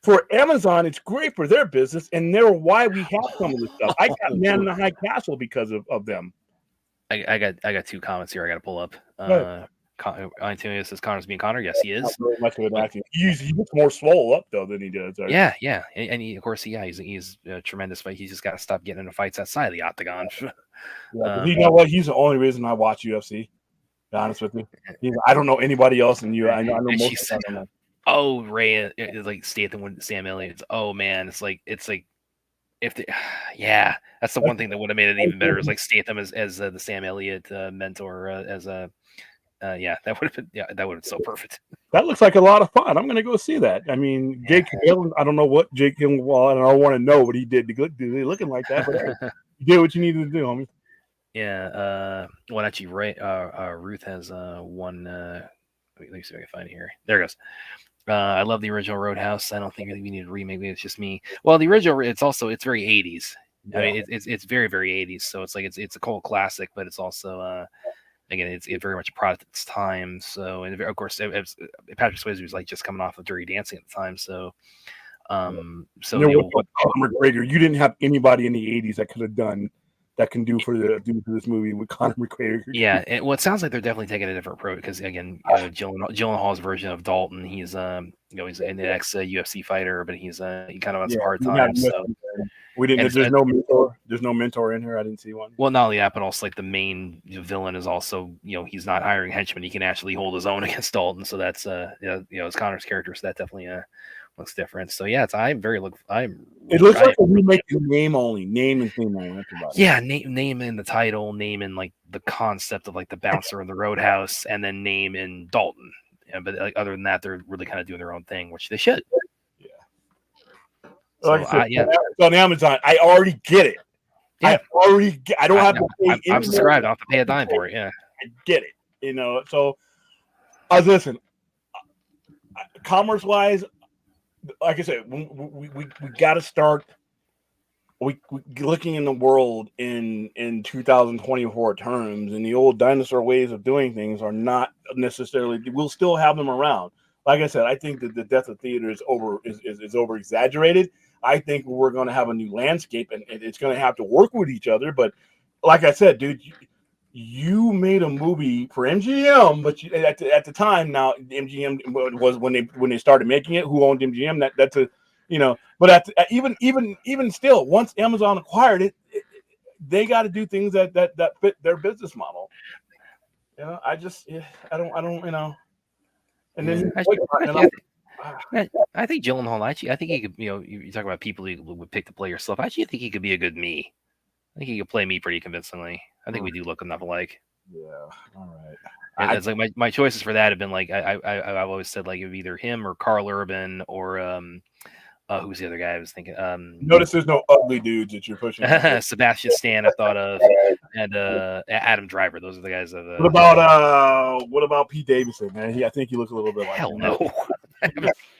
[SPEAKER 1] For Amazon, it's great for their business, and they're why we have some of this stuff. I got Man in the High Castle because of them.
[SPEAKER 2] I got two comments here. I got to pull up. Antonio says Connor's being Connor. Yes, he is.
[SPEAKER 1] He looks more swole up though than he does. Right?
[SPEAKER 2] Yeah, and he, of course, he's a tremendous fight. He's just got to stop getting into fights outside of the octagon.
[SPEAKER 1] You know what? He's the only reason I watch UFC. To be honest with you, I don't know anybody else in you. I know most of them.
[SPEAKER 2] Oh, Ray, it's like Statham with Sam Elliott. Oh man, it's like if that's the one thing that would have made it even better is like Statham as the Sam Elliott mentor that would have been so perfect.
[SPEAKER 1] That looks like a lot of fun. I'm going to go see that. I mean, Jake Hill, I don't know what Jake Hill, I don't want to know what he did to get looking like that, but you did what you needed to do, homie.
[SPEAKER 2] Yeah. Well, actually, Ruth has one. Let me see if I can find it here. There it goes. I love the original Roadhouse. I don't think we need a remake. Maybe it's just me. Well, the original, it's very 80s. Yeah. I mean, it's very, very 80s. So it's like it's a cult classic, but it's also again, it's very much a product of its time. So, and of course, Patrick Swayze was like just coming off of Dirty Dancing at the time. So, McGregor,
[SPEAKER 1] you didn't have anybody in the 80s that could have done that can do for this movie with Conor McGregor.
[SPEAKER 2] Yeah, it sounds like they're definitely taking a different approach because again, Gyllenhaal's version of Dalton, he's he's an ex UFC fighter, but he kind of had some hard times. So
[SPEAKER 1] we didn't. There's no mentor. There's no mentor in here. I didn't see one.
[SPEAKER 2] Well, not only that, but also like the main villain is also he's not hiring henchmen. He can actually hold his own against Dalton. So that's it's Connor's character. So that definitely looks different. So yeah, it
[SPEAKER 1] looks like a remake of name and theme only.
[SPEAKER 2] Yeah, name in the title, name in like the concept of like the bouncer in the Roadhouse, and then name in Dalton. Yeah, but like other than that, they're really kind of doing their own thing, which they should.
[SPEAKER 1] Yeah. Like I said, it's on Amazon. I already get it.
[SPEAKER 2] Yeah.
[SPEAKER 1] I don't have to pay.
[SPEAKER 2] I'm subscribed. I don't have to pay a dime for it. Yeah.
[SPEAKER 1] I get it. So listen. Commerce wise, like I said, we got to start. We looking in the world in 2024 terms, and the old dinosaur ways of doing things are not necessarily. We'll still have them around. Like I said, I think that the death of theater is over exaggerated. I think we're going to have a new landscape, and it's going to have to work with each other. But like I said, dude, you made a movie for MGM, but at the time, now MGM was when they started making it. Who owned MGM? That's a But even still, once Amazon acquired it, they got to do things that fit their business model. I don't. And then
[SPEAKER 2] I think Gyllenhaal actually. I think he could. You talk about people who would pick to play yourself. Actually, I think he could be a good me. I think he could play me pretty convincingly. I think we do look enough alike.
[SPEAKER 1] Yeah. All right.
[SPEAKER 2] And it's like my choices for that have been like I've always said like it would be either him or Carl Urban or who's the other guy I was thinking?
[SPEAKER 1] Notice there's no ugly dudes that you're pushing.
[SPEAKER 2] Sebastian Stan, I thought of, and Adam Driver. Those are the guys.
[SPEAKER 1] What about Pete Davidson, man? I think he looks a little bit like
[SPEAKER 2] hell
[SPEAKER 1] him.
[SPEAKER 2] No.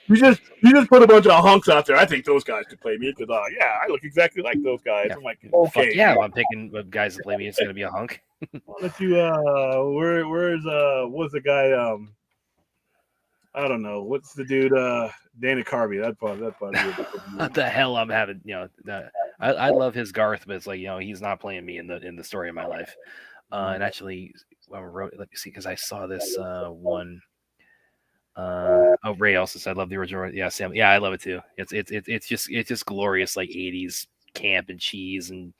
[SPEAKER 1] You just put a bunch of hunks out there. I think those guys could play me because I look exactly like those guys.
[SPEAKER 2] Yeah.
[SPEAKER 1] I'm like, okay,
[SPEAKER 2] yeah, I'm picking guys to play me. It's gonna be a hunk.
[SPEAKER 1] Let's you what's the guy? I don't know. What's the dude? Dana Carvey. That probably.
[SPEAKER 2] What the hell I'm having? I love his Garth, but it's like he's not playing me in the story of my life. And actually, let me see, because I saw this one. Ray also said, "I love the original." Yeah, Sam. Yeah, I love it too. It's just glorious, like 80s camp and cheese and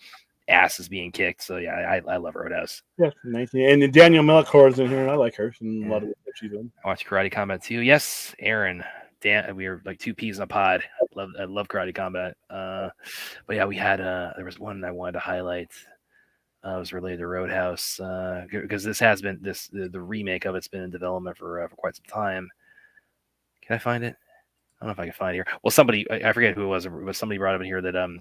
[SPEAKER 2] asses being kicked. So yeah, I love Roadhouse.
[SPEAKER 1] Yeah, nice. And then Danielle Melchior's in here, and I like her. And a lot of what she's doing.
[SPEAKER 2] I watch Karate Combat too. Yes, Aaron. Dan, we were like two peas in a pod. I love Karate Combat. But yeah, we had there was one I wanted to highlight. It was related to Roadhouse because this has been the remake of it's been in development for quite some time. Can I find it? I don't know if I can find it here. Well, somebody, I forget who it was, but somebody brought up in here that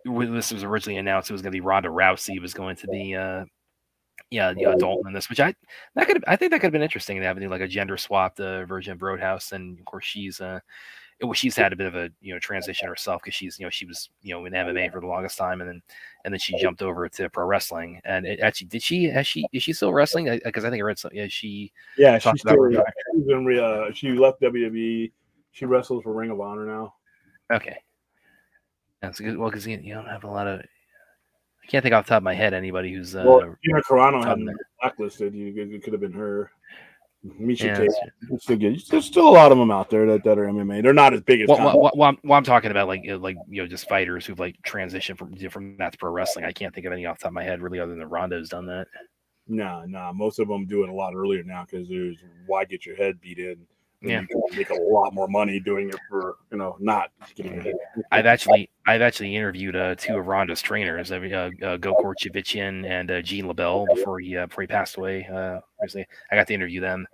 [SPEAKER 2] when this was originally announced, it was going to be Ronda Rousey was going to be Dalton in this, which I think that could have been interesting to have like a gender swapped version of Roadhouse, and of course she's had a bit of a transition herself because she was in MMA for the longest time, and then she jumped over to pro wrestling. And is she still wrestling? Because I think I read something. She left
[SPEAKER 1] WWE. She wrestles for Ring of Honor now.
[SPEAKER 2] Okay, that's good. Well, because you don't have a lot of. I can't think off the top of my head anybody who's.
[SPEAKER 1] Gina Carano hadn't been blacklisted. It could have been her. Misha Tate. There's still a lot of them out there that are MMA. They're not as big as.
[SPEAKER 2] Well, I'm talking about just fighters who've like transitioned from that to pro wrestling. I can't think of any off the top of my head really, other than Ronda's done that.
[SPEAKER 1] Nah. Most of them do it a lot earlier now because there's why get your head beat in.
[SPEAKER 2] Yeah,
[SPEAKER 1] you can make a lot more money doing it for not getting your head.
[SPEAKER 2] I've actually interviewed two of Ronda's trainers, Gokor Chivichian and Gene LaBelle before he passed away. Recently, I got to interview them.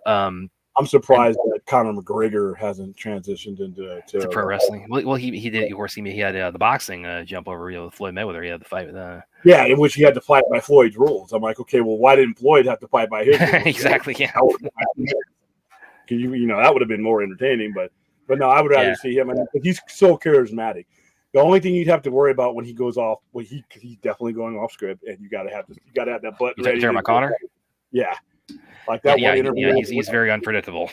[SPEAKER 1] I'm surprised that Conor McGregor hasn't transitioned into
[SPEAKER 2] pro wrestling. Well, he did. Of course, he had the boxing jump over. With Floyd Mayweather, he had the fight with.
[SPEAKER 1] In which he had to fight by Floyd's rules. I'm like, okay, well, why didn't Floyd have to fight by his rules?
[SPEAKER 2] Exactly. Yeah.
[SPEAKER 1] Because that would have been more entertaining, but no, I would rather see him. He's so charismatic. The only thing you'd have to worry about when he goes off, he's definitely going off script, and you gotta have that butt.
[SPEAKER 2] You're talking about Conor?
[SPEAKER 1] Yeah, like that one interview.
[SPEAKER 2] Yeah, he's very unpredictable.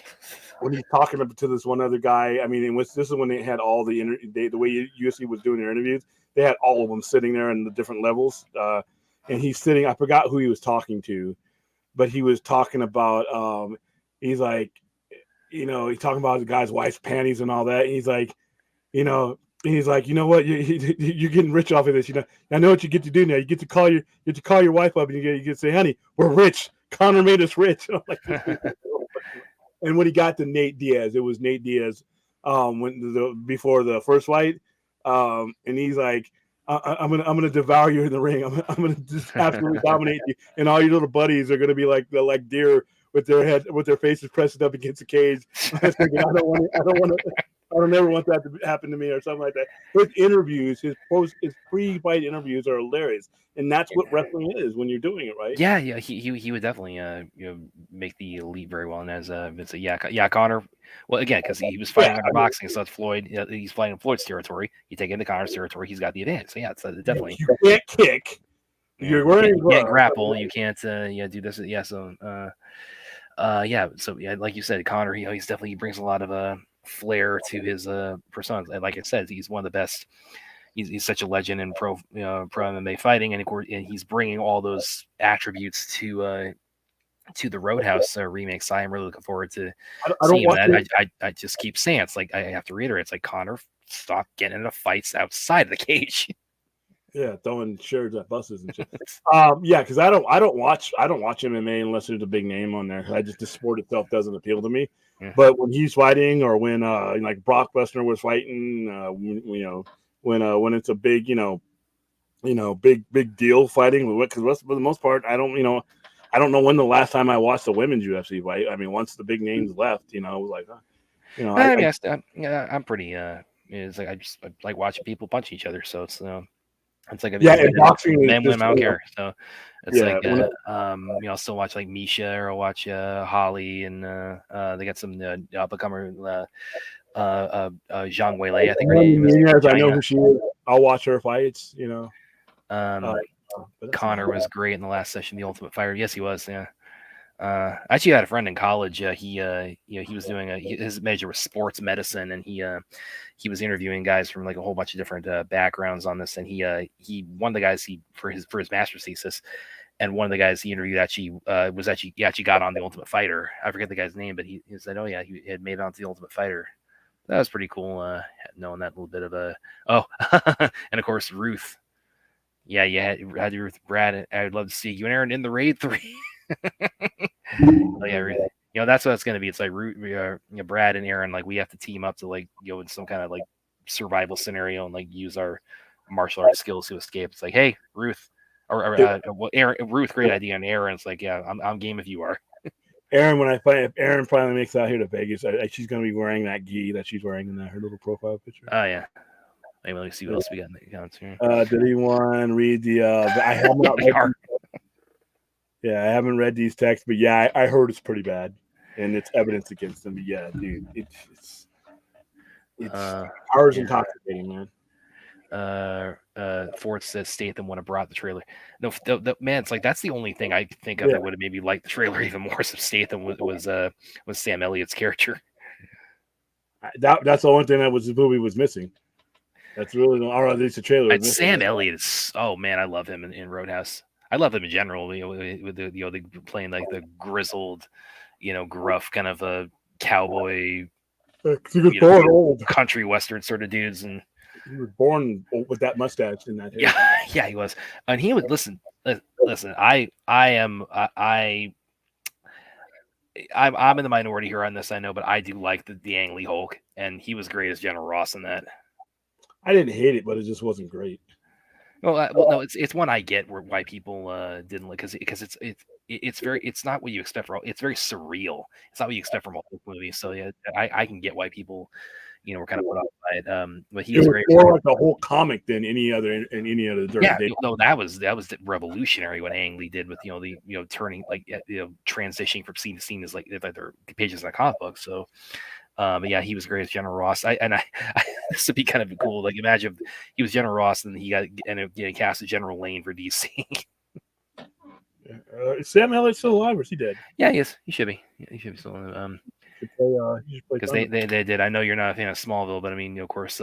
[SPEAKER 1] When he's talking to this one other guy, this is when they had all the way UFC was doing their interviews. they had all of them sitting there in the different levels. And he's sitting. I forgot who he was talking to, but he was talking about. He's like, he's talking about the guy's wife's panties and all that. And he's like, you know, you know what, you're getting rich off of this. I know what you get to do now. You get to call your wife up and you get to say, honey, we're rich. Connor made us rich. And I'm like, and when he got to Nate Diaz, it was Nate Diaz before the first fight, and he's like, I'm gonna devour you in the ring. I'm gonna just absolutely dominate you, and all your little buddies are gonna be like deer with their faces pressed up against the cage. I was thinking, I don't ever want that to happen to me or something like that. His interviews, his pre-fight interviews are hilarious, and that's what wrestling is when you're doing it right.
[SPEAKER 2] Yeah, he would definitely make the elite very well. And as Vince said, Connor. Well, again, because he was fighting under boxing, so it's Floyd. He's fighting in Floyd's territory. You take into Connor's territory, he's got the advantage. So yeah, it's definitely.
[SPEAKER 1] You can't kick. You're wearing
[SPEAKER 2] you can't grapple. You can't do this. Yeah, so so yeah, like you said, Connor. He's definitely he brings a lot of flair to his persona. And like I said, he's one of the best. He's such a legend in pro MMA fighting, and of course, and he's bringing all those attributes to the Roadhouse remake. So I'm really looking forward to seeing that. I just keep saying it's like I have to reiterate. It's like Connor, stop getting into fights outside of the cage.
[SPEAKER 1] Yeah, throwing shares at buses and shit. Because I don't watch MMA unless there's a big name on there. The sport itself doesn't appeal to me.
[SPEAKER 2] Yeah.
[SPEAKER 1] But when he's fighting, or when like Brock Lesnar was fighting, when it's a big big deal fighting, because for the most part I don't know when the last time I watched the women's UFC fight. I mean, once the big names left, it was like,
[SPEAKER 2] I'm pretty. It's like I like watching people punch each other. So it's like
[SPEAKER 1] and boxing,
[SPEAKER 2] men, women, I don't care. So it's I'll still watch like Misha, or I'll watch Holly, and they got some up-and-comer Zhang Weilei, I think her name is.
[SPEAKER 1] I know who she is. I'll watch her fights.
[SPEAKER 2] Connor was great in the last session, The Ultimate Fighter. Yes, he was. Yeah. I actually had a friend in college. He was doing his major was sports medicine, and he was interviewing guys from like a whole bunch of different backgrounds on this. And he one of the guys for his master's thesis, and one of the guys he interviewed actually got on The Ultimate Fighter. I forget the guy's name, but he said, oh yeah, he had made it onto The Ultimate Fighter. That was pretty cool, knowing that little bit of and of course Ruth. Yeah, you had Ruth, Brad. I'd love to see you and Aaron in the Raid 3. Oh yeah, really. That's what it's going to be. It's like Brad and Aaron, like we have to team up to in some kind of like survival scenario and like use our martial arts skills to escape. It's like, hey, Ruth, or Aaron, Ruth, great idea, and Aaron's like, yeah, I'm game if you are.
[SPEAKER 1] Aaron, if Aaron finally makes it out here to Vegas, she's going to be wearing that gi that she's wearing in her little profile picture.
[SPEAKER 2] Oh yeah. Maybe let me see what else we got in the accounts here.
[SPEAKER 1] Did anyone read the? I have not read. I haven't read these texts, but yeah, I heard it's pretty bad, and it's evidence against them. But yeah, dude, it's ours intoxicating, man.
[SPEAKER 2] Ford says Statham would have brought the trailer. No, man, it's like that's the only thing I think of that would have maybe liked the trailer even more. So Statham was Sam Elliott's character.
[SPEAKER 1] That's the only thing that the movie was missing. That's really at least the trailer.
[SPEAKER 2] And Sam Elliott is man, I love him in Roadhouse. I love him in general. With they playing like the grizzled, gruff kind of a cowboy, country western sort of dudes, and
[SPEAKER 1] he was born with that mustache in that hair.
[SPEAKER 2] Yeah, he was, and he would listen. I'm in the minority here on this, I know, but I do like the Ang Lee Hulk, and he was great as General Ross in that.
[SPEAKER 1] I didn't hate it, but it just wasn't great.
[SPEAKER 2] Well, no, it's one I get why people didn't like because it's not what you expect from it's very surreal. It's not what you expect from a Hulk movie. So yeah, I can get why people were kind of put off by it. But he was great.
[SPEAKER 1] More like the whole comic than any other day.
[SPEAKER 2] No, that was revolutionary what Ang Lee did with the turning transitioning from scene to scene is like they're pages in a comic book. So. But yeah, he was great as General Ross. This would be kind of cool. Like, imagine if he was General Ross and he got cast as General Lane for DC.
[SPEAKER 1] Is Sam Elliott still alive, or is he dead?
[SPEAKER 2] Yeah, he is. He should be. Yeah, he should be still alive. Because they did. I know you're not a fan of Smallville, but I mean, of course,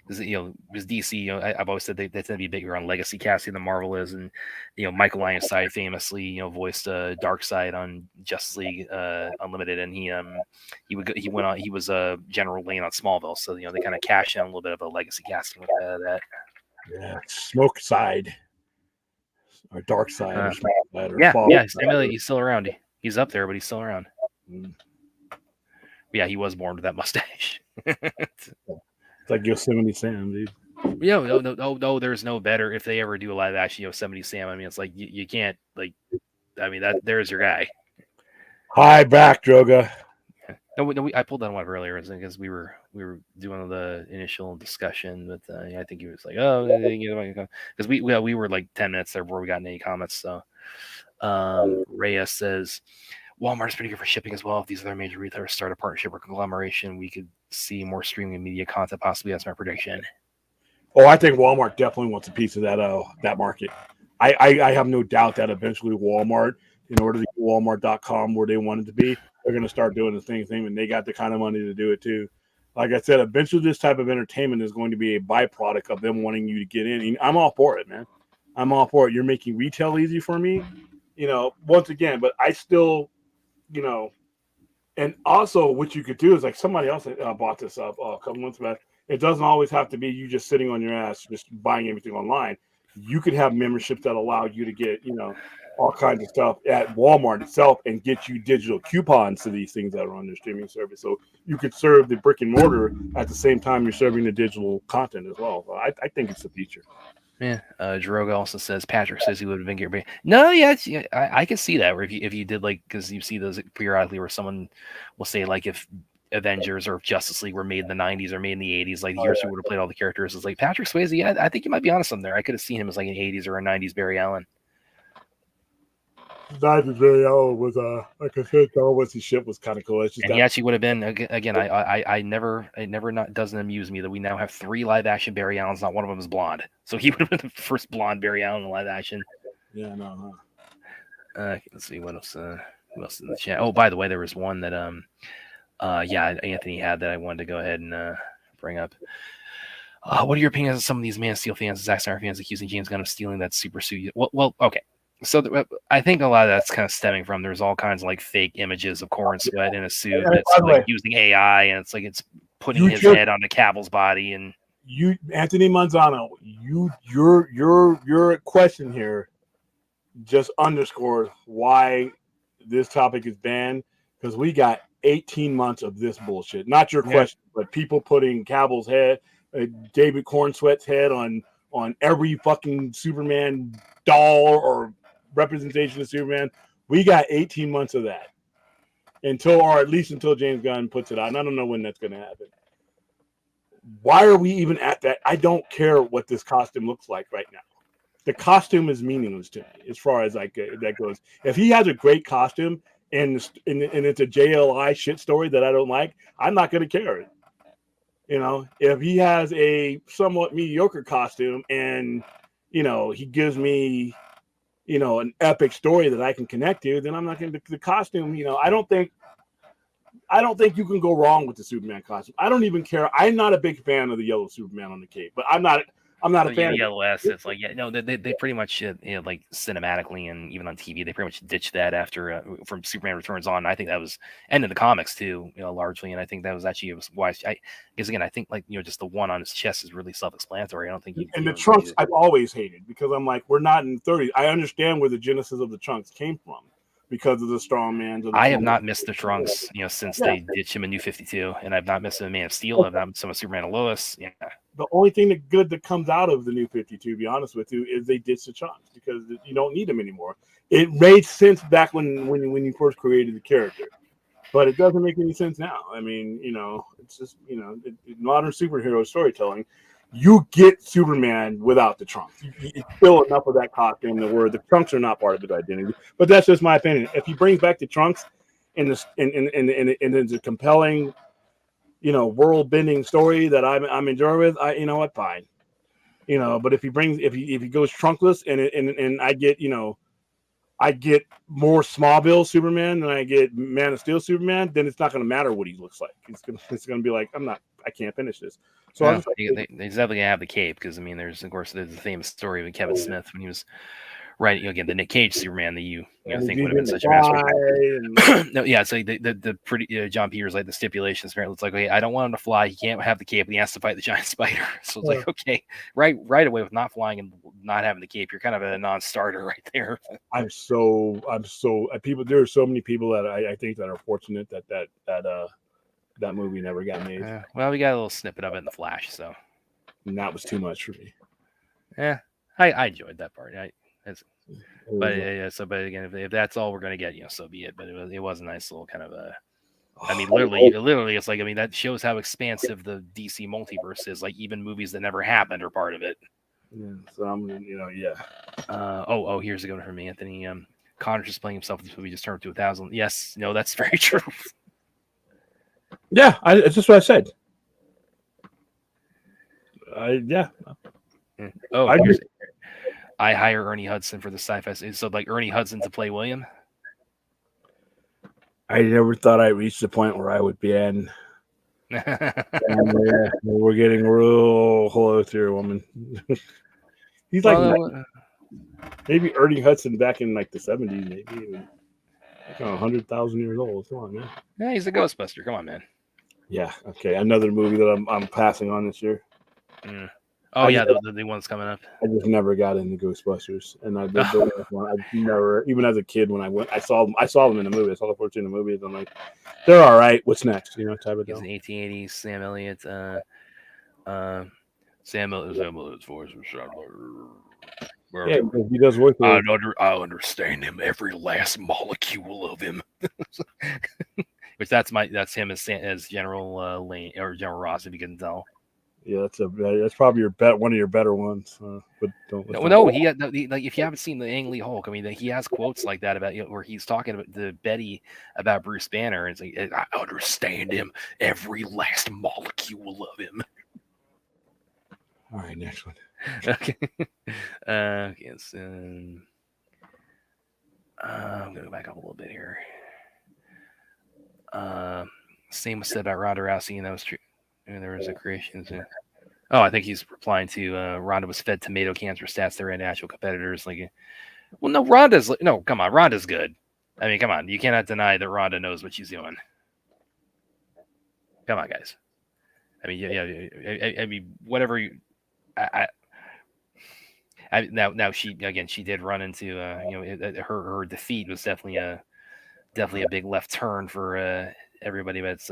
[SPEAKER 2] because because DC, I've always said they tend to be bigger on legacy casting than Marvel is, and Michael Ironside famously voiced Darkseid on Justice League Unlimited, and he was General Lane on Smallville, so they kind of cash in a little bit of a legacy casting with that.
[SPEAKER 1] Yeah, Smoke Side or Dark Side or Small Side or
[SPEAKER 2] Yeah,
[SPEAKER 1] Fall
[SPEAKER 2] yeah,
[SPEAKER 1] Side.
[SPEAKER 2] he's still around. He's up there, but he's still around.
[SPEAKER 1] Mm.
[SPEAKER 2] Yeah, he was born with that mustache.
[SPEAKER 1] It's like Yosemite Sam, dude.
[SPEAKER 2] No, there's no better if they ever do a live action Yosemite Sam. I mean, it's like you can't there's your guy.
[SPEAKER 1] Hi back, Droga.
[SPEAKER 2] No, I pulled that one up earlier because we were doing the initial discussion, but I think he was like, because we were like 10 minutes there before we got any comments. So, Reyes says Walmart's pretty good for shipping as well. If these other major retailers start a partnership or conglomeration, we could see more streaming media content. Possibly, that's my prediction.
[SPEAKER 1] Oh, I think Walmart definitely wants a piece of that market. I have no doubt that eventually Walmart, in order to get Walmart.com where they want it to be, they're going to start doing the same thing, and they got the kind of money to do it too. Like I said, eventually this type of entertainment is going to be a byproduct of them wanting you to get in. And I'm all for it, man. I'm all for it. You're making retail easy for me, once again, but I still, and also what you could do is like somebody else bought this up a couple months back. It doesn't always have to be you just sitting on your ass, just buying everything online. You could have memberships that allow you to get, all kinds of stuff at Walmart itself and get you digital coupons to these things that are on their streaming service. So you could serve the brick and mortar at the same time you're serving the digital content as well. So I think it's the future.
[SPEAKER 2] Yeah. Droga also says Patrick says he would have been here. No, yeah, I can see that. Where if you did because you see those periodically where someone will say if Avengers or Justice League were made in the 90s or made in the 80s, here's who would have played all the characters. It's like Patrick Swayze. Yeah, I think you might be honest on there. I could have seen him as an 80s or a 90s Barry Allen.
[SPEAKER 1] 90s Barry Allen was like I said, what's his shit was kind of cool.
[SPEAKER 2] And he actually would have been again. It doesn't amuse me that we now have 3 live action Barry Allens. Not one of them is blonde, so he would have been the first blonde Barry Allen in live action.
[SPEAKER 1] Yeah, no.
[SPEAKER 2] Let's see what else. Who else in the chat? Oh, by the way, there was one that Anthony had that I wanted to go ahead and bring up. What are your opinions on some of these Man of Steel fans, Zack Snyder fans, accusing James Gunn of stealing that super suit? Well, okay. So I think a lot of that's kind of stemming from there's all kinds of fake images of Corn Sweat in a suit that's using AI, and it's putting his head onto Cavill's body. And
[SPEAKER 1] you, Anthony Manzano, your question here just underscores why this topic is banned, because we got 18 months of this bullshit. Not your question, but people putting Cavill's head, David Cornsweat's head on every fucking Superman doll or representation of Superman. We got 18 months of that at least until James Gunn puts it out. And I don't know when that's going to happen. Why are we even at that? I don't care what this costume looks like right now. The costume is meaningless to me as far as that goes. If he has a great costume and it's a JLI shit story that I don't like, I'm not going to care. If he has a somewhat mediocre costume and he gives me an epic story that I can connect to, then I'm not going to. The costume, I don't think you can go wrong with the Superman costume. I don't even care. I'm not a big fan of the yellow Superman on the cape, but I'm not a fan of
[SPEAKER 2] yellow S. It's they pretty much cinematically and even on TV they pretty much ditched that after from Superman Returns on. I think that was and in the comics too, largely, and I think that was actually why because again I think just the one on his chest is really self-explanatory. I don't think
[SPEAKER 1] the trunks I've always hated because I'm like, we're not in 30s. I understand where the genesis of the trunks came from because of the strong man.
[SPEAKER 2] I have not missed the trunks, since they ditched him in New 52, and I've not missed him in Man of Steel. I've not missed him in Superman and Lois. Yeah.
[SPEAKER 1] The only thing that comes out of the New 52, to be honest with you, is they ditched the trunks because you don't need them anymore. It made sense back when you first created the character, but it doesn't make any sense now. I mean, it's just modern superhero storytelling. You get Superman without the trunks. It's still enough of that costume where the trunks are not part of his identity. But that's just my opinion. If he brings back the trunks and it's a compelling, world-bending story that I'm enjoying with, fine. But if he goes trunkless and I get more Smallville Superman than I get Man of Steel Superman, then it's not going to matter what he looks like. It's going to be like, I'm not I can't finish this. So I
[SPEAKER 2] Well,
[SPEAKER 1] was like,
[SPEAKER 2] they definitely have the cape because I mean, there's the famous story of Kevin Smith when he was right. Again, the Nick Cage Superman that you think would have been such a masterpiece. No, yeah, it's like the pretty John Peters like the stipulations. Apparently, it's like, okay, I don't want him to fly. He can't have the cape. He has to fight the giant spider. So it's like, okay, right away with not flying and not having the cape, you're kind of a non-starter right there.
[SPEAKER 1] I'm so people. There are so many people that I think that are fortunate that movie never got made.
[SPEAKER 2] Well, we got a little snippet of it in the Flash, so
[SPEAKER 1] and that was too much for me.
[SPEAKER 2] Yeah, I enjoyed that part. But again, if that's all we're gonna get, so be it. But it was a nice little kind of a. I mean, literally, it's like that shows how expansive the DC multiverse is. Like even movies that never happened are part of it.
[SPEAKER 1] Yeah, so I'm yeah.
[SPEAKER 2] Here's a good one from me, Anthony. Connor's just playing himself. This movie just turned to 1,000. Yes, no, that's very true.
[SPEAKER 1] Yeah, it's just what I said. Yeah.
[SPEAKER 2] Oh, I hire Ernie Hudson for the sci-fi. So like Ernie Hudson to play William.
[SPEAKER 1] I never thought I'd reach the point where I would be in. We're getting real close here, woman. He's like maybe Ernie Hudson back in like the 70s, maybe even 100,000 years old. Come on, man.
[SPEAKER 2] Yeah, he's a Ghostbuster. Come on, man.
[SPEAKER 1] Yeah. Okay. Another movie that I'm passing on this year.
[SPEAKER 2] Oh yeah, the one's coming up.
[SPEAKER 1] I just never got into Ghostbusters, and I never, even as a kid, when I saw them in the movie. I saw the 14 in the movies. I'm like, they're all right. What's next? Type of
[SPEAKER 2] deal. It's an 1880s Sam Elliott. Sam Elliott's voice was shot.
[SPEAKER 1] Yeah, he does work.
[SPEAKER 2] I understand him, every last molecule of him. Which that's him as General Lane or General Ross, if you can tell.
[SPEAKER 1] Yeah, that's probably one of your better ones. But don't.
[SPEAKER 2] No, he had like if you haven't seen the Ang Lee Hulk, I mean, he has quotes like that about where he's talking to Betty about Bruce Banner, and it's like, I understand him, every last molecule of him.
[SPEAKER 1] All right, next one.
[SPEAKER 2] Okay. So, I'm gonna go back up a little bit here. Same was said about Ronda Rousey, and that was true. And there was a creation. I think he's replying to Ronda was fed tomato cans for stats that are actual competitors. Like, well, no, come on, Ronda's good. I mean, come on, you cannot deny that Ronda knows what she's doing. Come on, guys. I mean, yeah. I mean, whatever you. Now she did run into her defeat was definitely a big left turn for everybody, but it's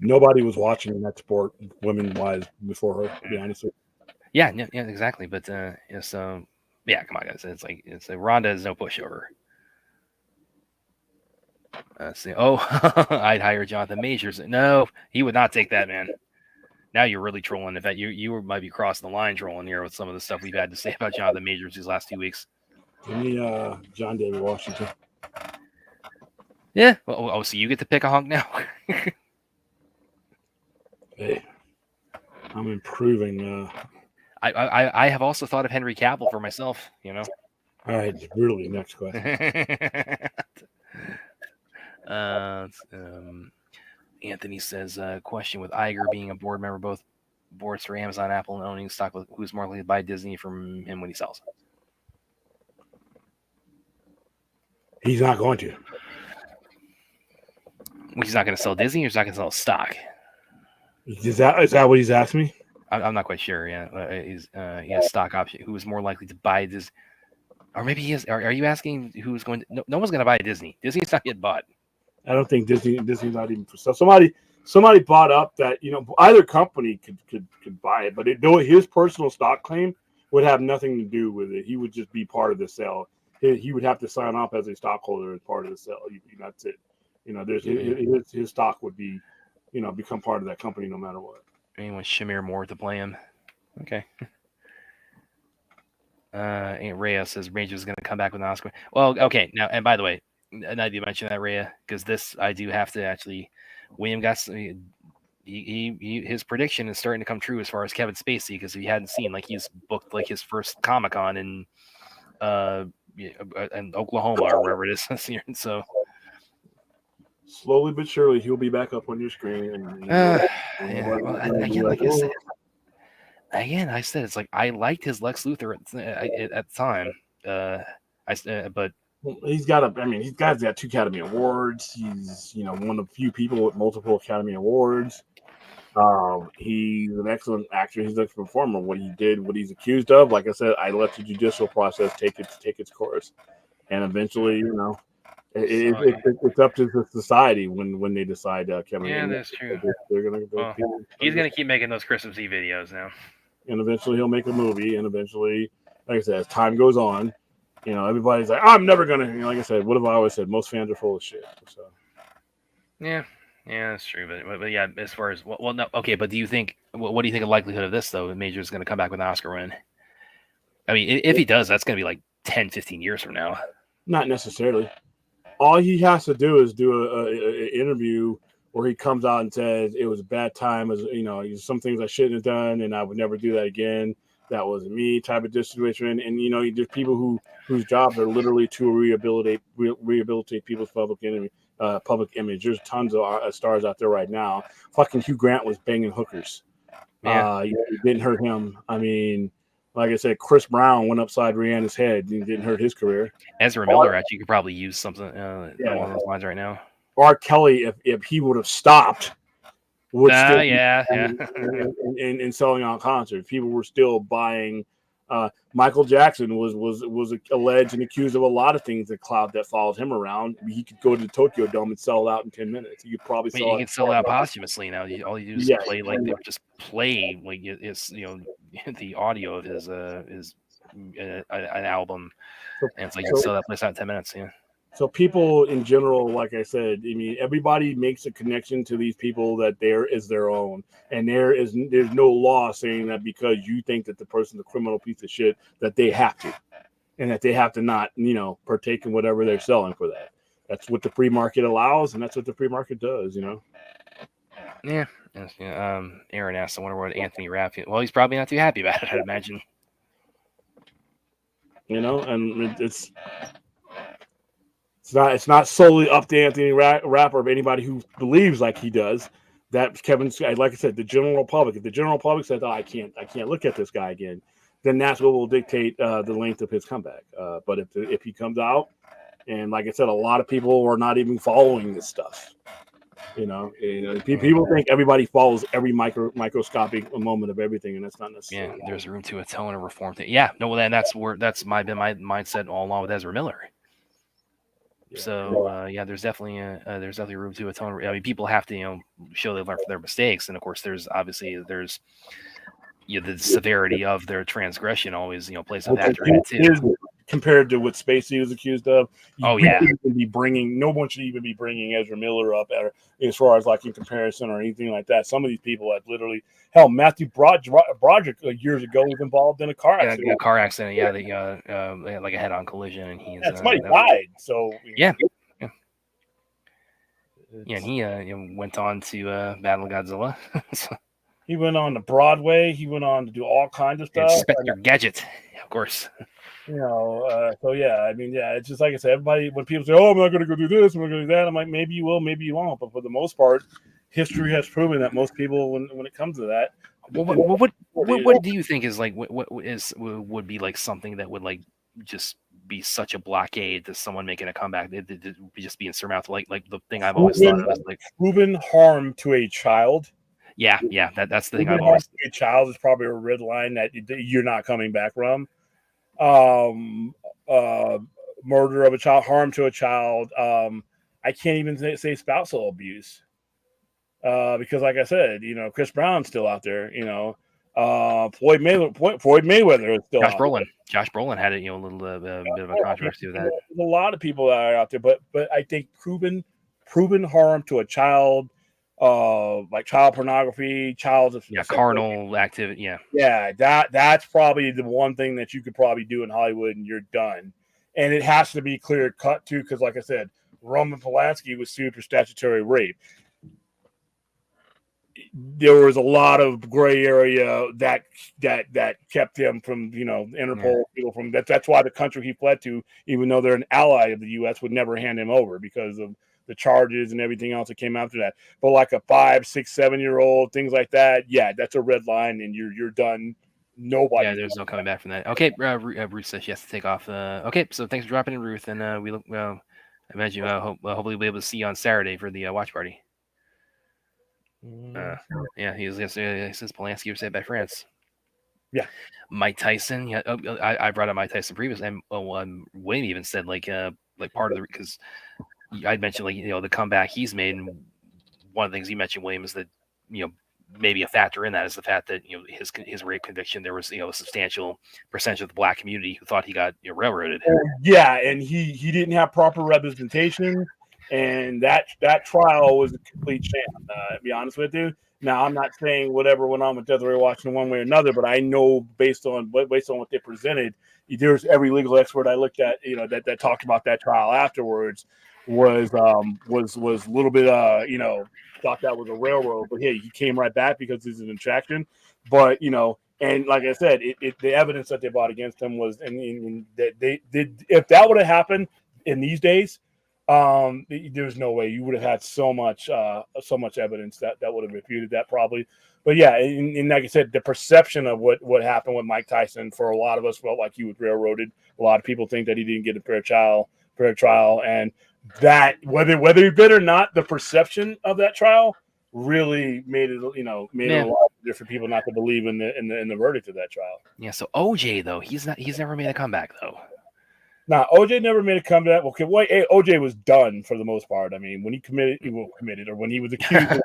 [SPEAKER 1] nobody was watching that sport women wise before her, to be honest with you.
[SPEAKER 2] Yeah, exactly. But come on, guys, it's like Ronda is no pushover. I'd hire Jonathan Majors. No, he would not take that, man. Now you're really trolling. In fact, you might be crossing the line trolling here with some of the stuff we've had to say about Jonathan Majors these last 2 weeks.
[SPEAKER 1] Give me John David Washington.
[SPEAKER 2] Yeah. Well, so you get to pick a hunk now.
[SPEAKER 1] Hey, I'm improving.
[SPEAKER 2] I have also thought of Henry Cavill for myself. All
[SPEAKER 1] right, really. Next question.
[SPEAKER 2] Anthony says, question with Iger being a board member, both boards for Amazon, Apple, and owning stock, who's more likely to buy Disney from him when he sells?
[SPEAKER 1] He's not going to.
[SPEAKER 2] He's not going to sell Disney, or he's not going to sell stock?
[SPEAKER 1] Is that what he's asking me?
[SPEAKER 2] I'm not quite sure. Yeah, he has stock option. Who is more likely to buy Disney? Or maybe he is. Are you asking who's going to? No one's going to buy Disney. Disney's not yet bought.
[SPEAKER 1] I don't think Disney's not even for sale. Somebody bought up that either company could buy it, but his personal stock claim would have nothing to do with it. He would just be part of the sale. He would have to sign off as a stockholder as part of the sale. That's it. His stock would be, become part of that company no matter what.
[SPEAKER 2] Anyone Shamir Moore to play him? Okay. Aunt Rhea says Rangers is going to come back with an Oscar. Well, okay. Now, and by the way, and I do mention that, Rhea, because this I do have to actually. William got his prediction is starting to come true as far as Kevin Spacey, because if you hadn't seen, he's booked his first Comic-Con in Oklahoma or wherever it is this year. So
[SPEAKER 1] Slowly but surely, he'll be back up on your screen. And
[SPEAKER 2] Yeah. Well, again, like I said, it's like I liked his Lex Luthor at the time. But
[SPEAKER 1] he's got he's got 2 Academy Awards. He's one of the few people with multiple Academy Awards. He's an excellent actor. He's an excellent performer. What he did, what he's accused of, like I said, I let the judicial process take its course, and eventually, it's up to the society when they decide. Kevin,
[SPEAKER 2] yeah, that's true.
[SPEAKER 1] They're gonna.
[SPEAKER 2] He's gonna keep making those Christmas Eve videos now,
[SPEAKER 1] and eventually he'll make a movie, and eventually, like I said, as time goes on, everybody's like, I'm never gonna. Like I said, what have I always said? Most fans are full of shit. So.
[SPEAKER 2] Yeah, that's true. But yeah, as far as no, okay. But do you think? What do you think of the likelihood of this though? Major's going to come back with an Oscar win. I mean, if he does, that's going to be like 10, 15 years from now.
[SPEAKER 1] Not necessarily. All he has to do is do an interview where he comes out and says it was a bad time. As some things I shouldn't have done, and I would never do that again. That wasn't me, type of situation. And there's people whose jobs are literally to rehabilitate people's public image. There's tons of stars out there right now. Fucking Hugh Grant was banging hookers.
[SPEAKER 2] Yeah,
[SPEAKER 1] it didn't hurt him. I mean, like I said, Chris Brown went upside Rihanna's head and didn't hurt his career.
[SPEAKER 2] Ezra Miller actually could probably use something along those lines right now.
[SPEAKER 1] R. Kelly, if he would have stopped, would still in selling out concerts. People were still buying. Michael Jackson was alleged and accused of a lot of things that followed him around. He could go to the Tokyo Dome and sell it out in 10 minutes. He could probably
[SPEAKER 2] sell out posthumously now. All you do is play it's the audio of his an album, and it's like you can sell that place out in 10 minutes. Yeah.
[SPEAKER 1] So people in general, like I said, I mean, everybody makes a connection to these people that there is their own, and there's no law saying that because you think that the person's a criminal piece of shit that they have to, and that they have to not, partake in whatever they're selling for that. That's what the free market allows, and that's what the free market does.
[SPEAKER 2] Yeah. Aaron asked, I wonder what Anthony Rapp. Well, he's probably not too happy about it, I'd imagine.
[SPEAKER 1] And it's not solely up to Anthony Rapp or anybody who believes like he does. That Kevin's, like I said, the general public. If the general public says, "Oh, I can't look at this guy again," then that's what will dictate the length of his comeback. But if he comes out, and like I said, a lot of people are not even following this stuff. People think everybody follows every microscopic moment of everything, and that's not necessarily.
[SPEAKER 2] Yeah, there's room to atone or reform things. Yeah, no, well, then that's my mindset all along with Ezra Miller. Yeah. So there's definitely room to atone. I mean, people have to show they've learned from their mistakes, and of course, there's the severity of their transgression always plays a factor in it too.
[SPEAKER 1] Compared to what Spacey was accused of,
[SPEAKER 2] no one
[SPEAKER 1] should even be bringing Ezra Miller up as far as like in comparison or anything like that. Some of these people have literally, hell, Matthew Broderick years ago was involved in a car accident.
[SPEAKER 2] Yeah, a car accident. Yeah, they had like a head-on collision, and he's
[SPEAKER 1] somebody died. So
[SPEAKER 2] yeah. And he went on to battle Godzilla.
[SPEAKER 1] He went on to Broadway. He went on to do all kinds of stuff.
[SPEAKER 2] Inspector Gadget, of course.
[SPEAKER 1] So yeah, I mean, yeah, it's just like I said, everybody, when people say, "Oh, I'm not going to go do this, I'm going to do that," I'm like, maybe you will, maybe you won't. But for the most part, history has proven that most people, when it comes to that,
[SPEAKER 2] what do you think is like would be like something that would like just be such a blockade to someone making a comeback? It would just be insurmountable. Like the thing I've always thought of is like
[SPEAKER 1] proven harm to a child.
[SPEAKER 2] Yeah, that's the thing I've always.
[SPEAKER 1] A child is probably a red line that you're not coming back from. Murder of a child, harm to a child. I can't even say spousal abuse, because like I said, Chris Brown's still out there. Floyd Mayweather is still.
[SPEAKER 2] Josh Brolin had a little bit of a controversy with that.
[SPEAKER 1] There's a lot of people that are out there, but I think proven harm to a child. Like child pornography,
[SPEAKER 2] carnal activity,
[SPEAKER 1] that's probably the one thing that you could probably do in Hollywood and you're done. And it has to be clear cut too, because like I said, Roman Polanski was sued for statutory rape. There was a lot of gray area that kept him from Interpol people from that. That's why the country he fled to, even though they're an ally of the U.S., would never hand him over because of the charges and everything else that came after that. But like a 5, 6, 7-year-old, things like that, yeah, that's a red line, and you're done. Nobody.
[SPEAKER 2] Yeah, there's no coming back from that. Okay, Ruth says she has to take off. Okay, so thanks for dropping in, Ruth, and we look. I imagine hopefully we'll be able to see you on Saturday for the watch party. Yeah, he says Polanski was saved by France.
[SPEAKER 1] Yeah,
[SPEAKER 2] Mike Tyson. Yeah, I brought up Mike Tyson previously, and William even said like part of the because I'd mentioned like the comeback he's made, and one of the things you mentioned, William, is that maybe a factor in that is the fact that his rape conviction, there was a substantial percentage of the black community who thought he got railroaded.
[SPEAKER 1] Yeah, and he didn't have proper representation, and that trial was a complete sham. To be honest with you. Now I'm not saying whatever went on with Desiree Washington one way or another, but I know based on what they presented, there's every legal expert I looked at, that talked about that trial afterwards was a little bit thought that was a railroad, but hey, he came right back because he's an attraction. But and like I said, the evidence that they brought against him was, and that they did. If that would have happened in these days, there's no way you would have had so much evidence that would have refuted that probably. But yeah, and like I said, the perception of what happened with Mike Tyson for a lot of us felt like he was railroaded. A lot of people think that he didn't get a fair trial, and that whether he did or not, the perception of that trial really made it a lot different people not to believe in the verdict of that trial.
[SPEAKER 2] Yeah. So OJ though, he's never made a comeback though.
[SPEAKER 1] Nah, OJ never made a comeback. Okay, OJ was done for the most part. I mean, when he committed, or when he was accused of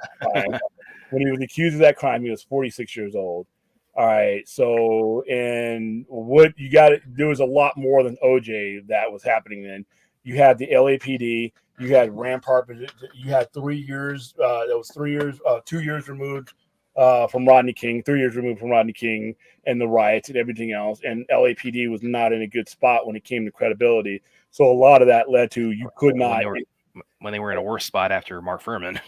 [SPEAKER 1] that crime, he was 46 years old. All right, so and what you got? There was a lot more than OJ that was happening then. You had the LAPD, you had Rampart, you had 3 years. That was 3 years, 2 years removed from Rodney King, 3 years removed from Rodney King and the riots and everything else. And LAPD was not in a good spot when it came to credibility. So a lot of that led to you could not.
[SPEAKER 2] When they were in a worse spot after Mark Furman.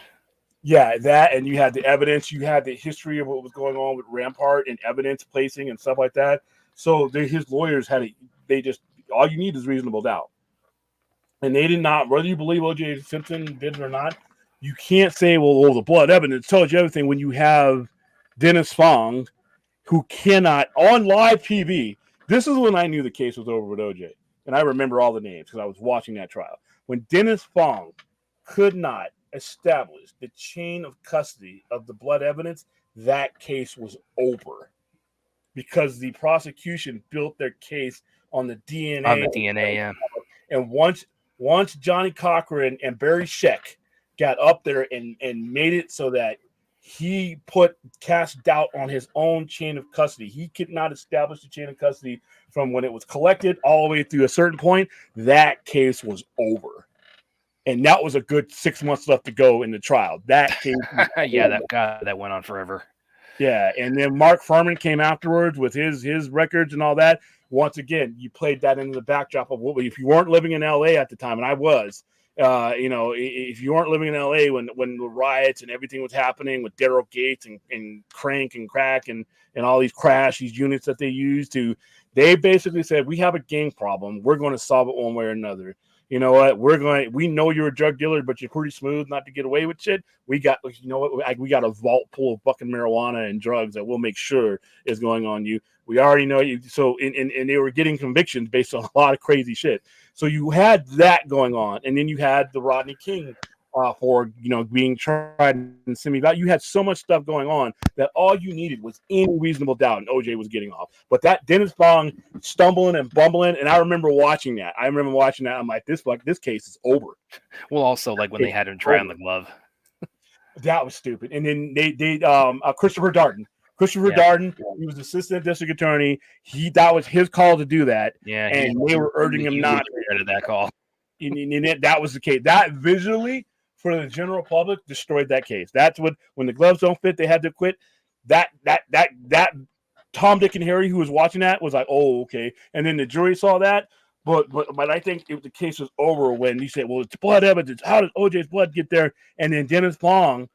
[SPEAKER 1] Yeah, that, and you had the evidence, you had the history of what was going on with Rampart and evidence placing and stuff like that. So his lawyers all you need is reasonable doubt. And they did not, whether you believe O.J. Simpson did it or not, you can't say, well, the blood evidence tells you everything when you have Dennis Fong, who cannot, on live TV, this is when I knew the case was over with O.J. And I remember all the names because I was watching that trial. When Dennis Fong could not establish the chain of custody of the blood evidence, that case was over. Because the prosecution built their case on the DNA.
[SPEAKER 2] On the DNA, yeah.
[SPEAKER 1] And once Johnny Cochran and Barry Scheck got up there and made it so that he cast doubt on his own chain of custody. He could not establish the chain of custody from when it was collected all the way through a certain point. That case was over. And that was a good 6 months left to go in the trial. That case
[SPEAKER 2] yeah, that went on forever.
[SPEAKER 1] Yeah, and then Mark Furman came afterwards with his records and all that. Once again, you played that into the backdrop of what if you weren't living in LA at the time, and I was, if you weren't living in LA when the riots and everything was happening with Daryl Gates and Crank and Crack and all these these units that they used they basically said, we have a gang problem. We're going to solve it one way or another. You know what? We know you're a drug dealer, but you're pretty smooth not to get away with shit. We got a vault full of fucking marijuana and drugs that we'll make sure is going on you. We already know you. So, and they were getting convictions based on a lot of crazy shit. So you had that going on. And then you had the Rodney King for, being tried and semi-valid. You had so much stuff going on that all you needed was any reasonable doubt, and OJ was getting off. But that Dennis Fong stumbling and bumbling, and I remember watching that. I'm like, this case is over.
[SPEAKER 2] Well, also like when they had him try on the glove.
[SPEAKER 1] That was stupid. And then they Christopher Darden. Darden, he was assistant district attorney. That was his call to do that.
[SPEAKER 2] Yeah,
[SPEAKER 1] and they were urging him not
[SPEAKER 2] to that call.
[SPEAKER 1] And that was the case. That visually, for the general public, destroyed that case. That's when the gloves don't fit, they had to quit. That Tom, Dick, and Harry who was watching that was like, oh, okay. And then the jury saw that. But I think the case was over when he said, well, it's blood evidence. How did OJ's blood get there? And then Dennis Fong,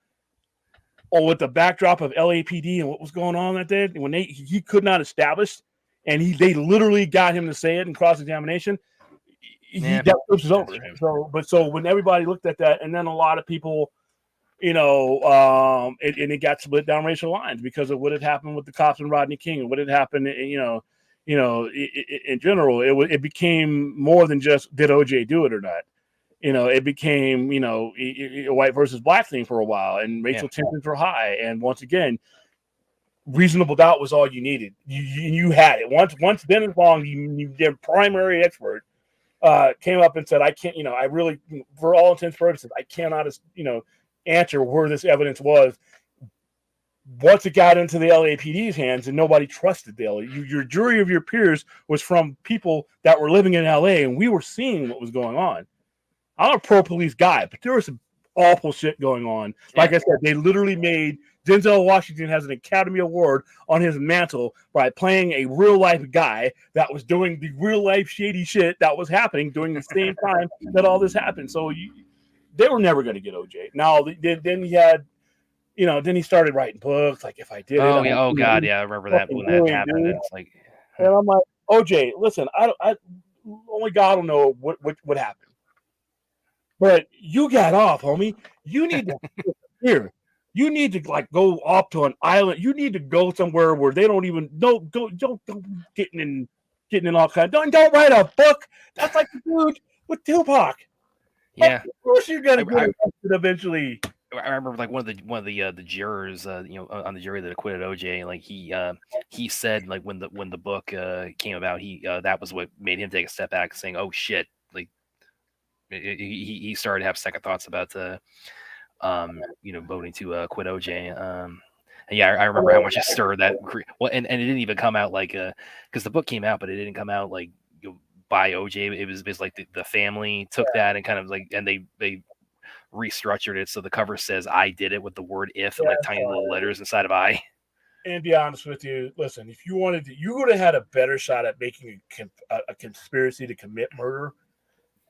[SPEAKER 1] with the backdrop of LAPD and what was going on that day, when he could not establish, and they literally got him to say it in cross-examination. that pushes over.
[SPEAKER 2] That's right.
[SPEAKER 1] So when everybody looked at that, and then a lot of people, and it got split down racial lines because of what had happened with the cops and Rodney King, and what had happened, in general. It became more than just did OJ do it or not. It became a white versus black thing for a while, and racial tensions were high. And once again, reasonable doubt was all you needed. You had it once. Dennis Long, their primary expert, came up and said, I can't, I really, for all intents and purposes, I cannot, answer where this evidence was. Once it got into the LAPD's hands and nobody trusted the LA, your jury of your peers was from people that were living in LA, and we were seeing what was going on. I'm a pro-police guy, but there was some awful shit going on. Like I said, they literally made Denzel Washington has an Academy Award on his mantle by playing a real-life guy that was doing the real-life shady shit that was happening during the same time that all this happened. So they were never going to get OJ. Now, then he had, then he started writing books, like If I Did It.
[SPEAKER 2] Oh God, I remember that when that happened.
[SPEAKER 1] Dude.
[SPEAKER 2] It's like,
[SPEAKER 1] and I'm like, OJ, listen, I only God will know what happened. But you got off, homie. You need to here. You need to go off to an island. You need to go somewhere where they don't even don't getting in all kinds. Don't write a book. That's like the dude with Tupac.
[SPEAKER 2] Yeah.
[SPEAKER 1] Of course you're gonna get arrested eventually.
[SPEAKER 2] I remember one of the jurors, on the jury that acquitted OJ, like he said, like when the book came about, that was what made him take a step back, saying, "Oh shit!" Like he started to have second thoughts about voting to acquit OJ. And I remember how much it stirred that. Well, and it didn't even come out because the book came out, but it didn't come out by OJ. It was like the family took that and kind of and they restructured it so the cover says "I did it" with the word "if" and tiny little letters inside of "I."
[SPEAKER 1] And be honest with you, listen, if you wanted to, you would have had a better shot at making a conspiracy to commit murder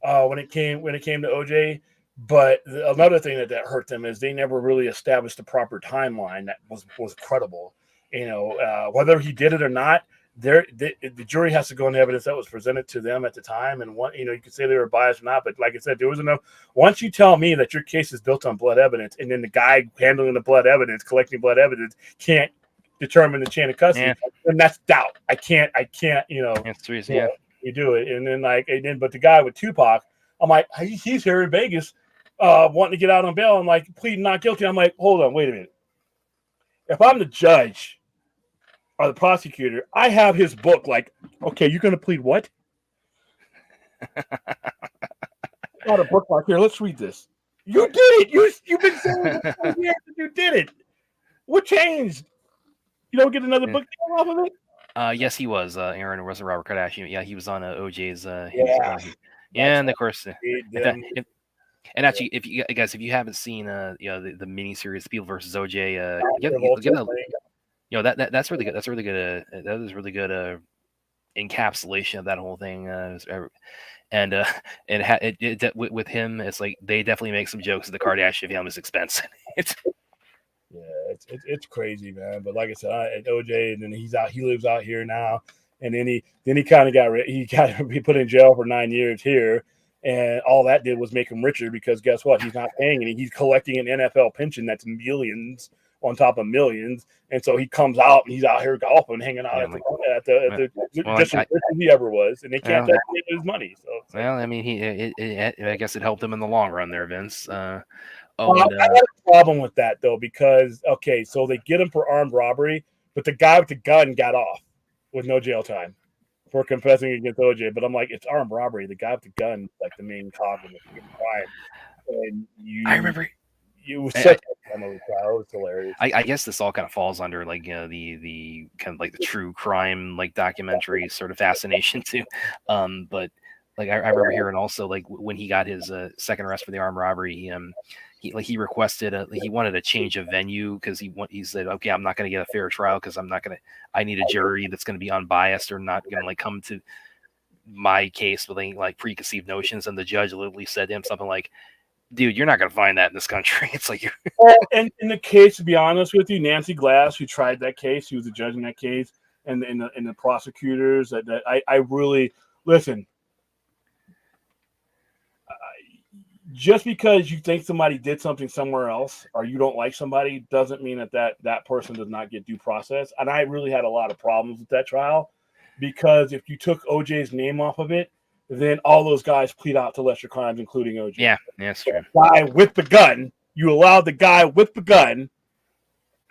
[SPEAKER 1] when it came to OJ. But another thing that hurt them is they never really established a proper timeline that was credible. Whether he did it or not, the jury has to go on the evidence that was presented to them at the time. And you could say they were biased or not, but like I said, there was enough. Once you tell me that your case is built on blood evidence, and then the guy handling the blood evidence, collecting blood evidence, can't determine the chain of custody, then that's doubt. I can't.
[SPEAKER 2] That's the reason,
[SPEAKER 1] you do it, and then but the guy with Tupac, I'm like, he's here in Vegas, wanting to get out on bail. I'm like, pleading not guilty. I'm like, hold on, wait a minute. If I'm the judge or the prosecutor, I have his book. Like, okay, you're going to plead what? Got a book like here. Let's read this. You did it. You've been saying it for years that you did it. What changed? You don't get another book deal off of it?
[SPEAKER 2] Yes, he was. Aaron was Robert Kardashian. Yeah, he was on OJ's. And of course, and actually, if you haven't seen the miniseries People versus OJ, that's really good. That's really good. That was really good encapsulation of that whole thing. With him, it's like they definitely make some jokes at the Kardashian family's expense.
[SPEAKER 1] It's crazy, man. But like I said, OJ, and then he lives out here now, and then he kind of got put in jail for 9 years here, and all that did was make him richer because guess what? He's not paying any. He's collecting an NFL pension that's millions on top of millions, and so he comes out and he's out here golfing, hanging out at the just as rich as he ever was, and they can't take his money. So
[SPEAKER 2] well, I mean, I guess it helped him in the long run there, Vince.
[SPEAKER 1] I had a problem with that though because so they get him for armed robbery, but the guy with the gun got off with no jail time for confessing against OJ. But I'm like, it's armed robbery. The guy with the gun, like the main cog in the crime. And
[SPEAKER 2] I remember
[SPEAKER 1] it was such a family trial. It was hilarious.
[SPEAKER 2] I guess this all kind of falls under the kind of like the true crime documentary sort of fascination too. But I remember hearing also when he got his second arrest for the armed robbery, he requested he wanted a change of venue because he said, okay, I'm not going to get a fair trial because I need a jury that's going to be unbiased or not going to come to my case with preconceived notions. And the judge literally said to him something like, dude, you're not going to find that in this country. It's like,
[SPEAKER 1] and in the case, to be honest with you, Nancy Glass, who tried that case, she was the judge in that case, and the prosecutors that I really listen. just because you think somebody did something somewhere else or you don't like somebody doesn't mean that person does not get due process. And I really had a lot of problems with that trial because if you took OJ's name off of it, then all those guys plead out to lesser crimes, including OJ.
[SPEAKER 2] Yeah, that's true.
[SPEAKER 1] The guy with the gun, you allowed the guy with the gun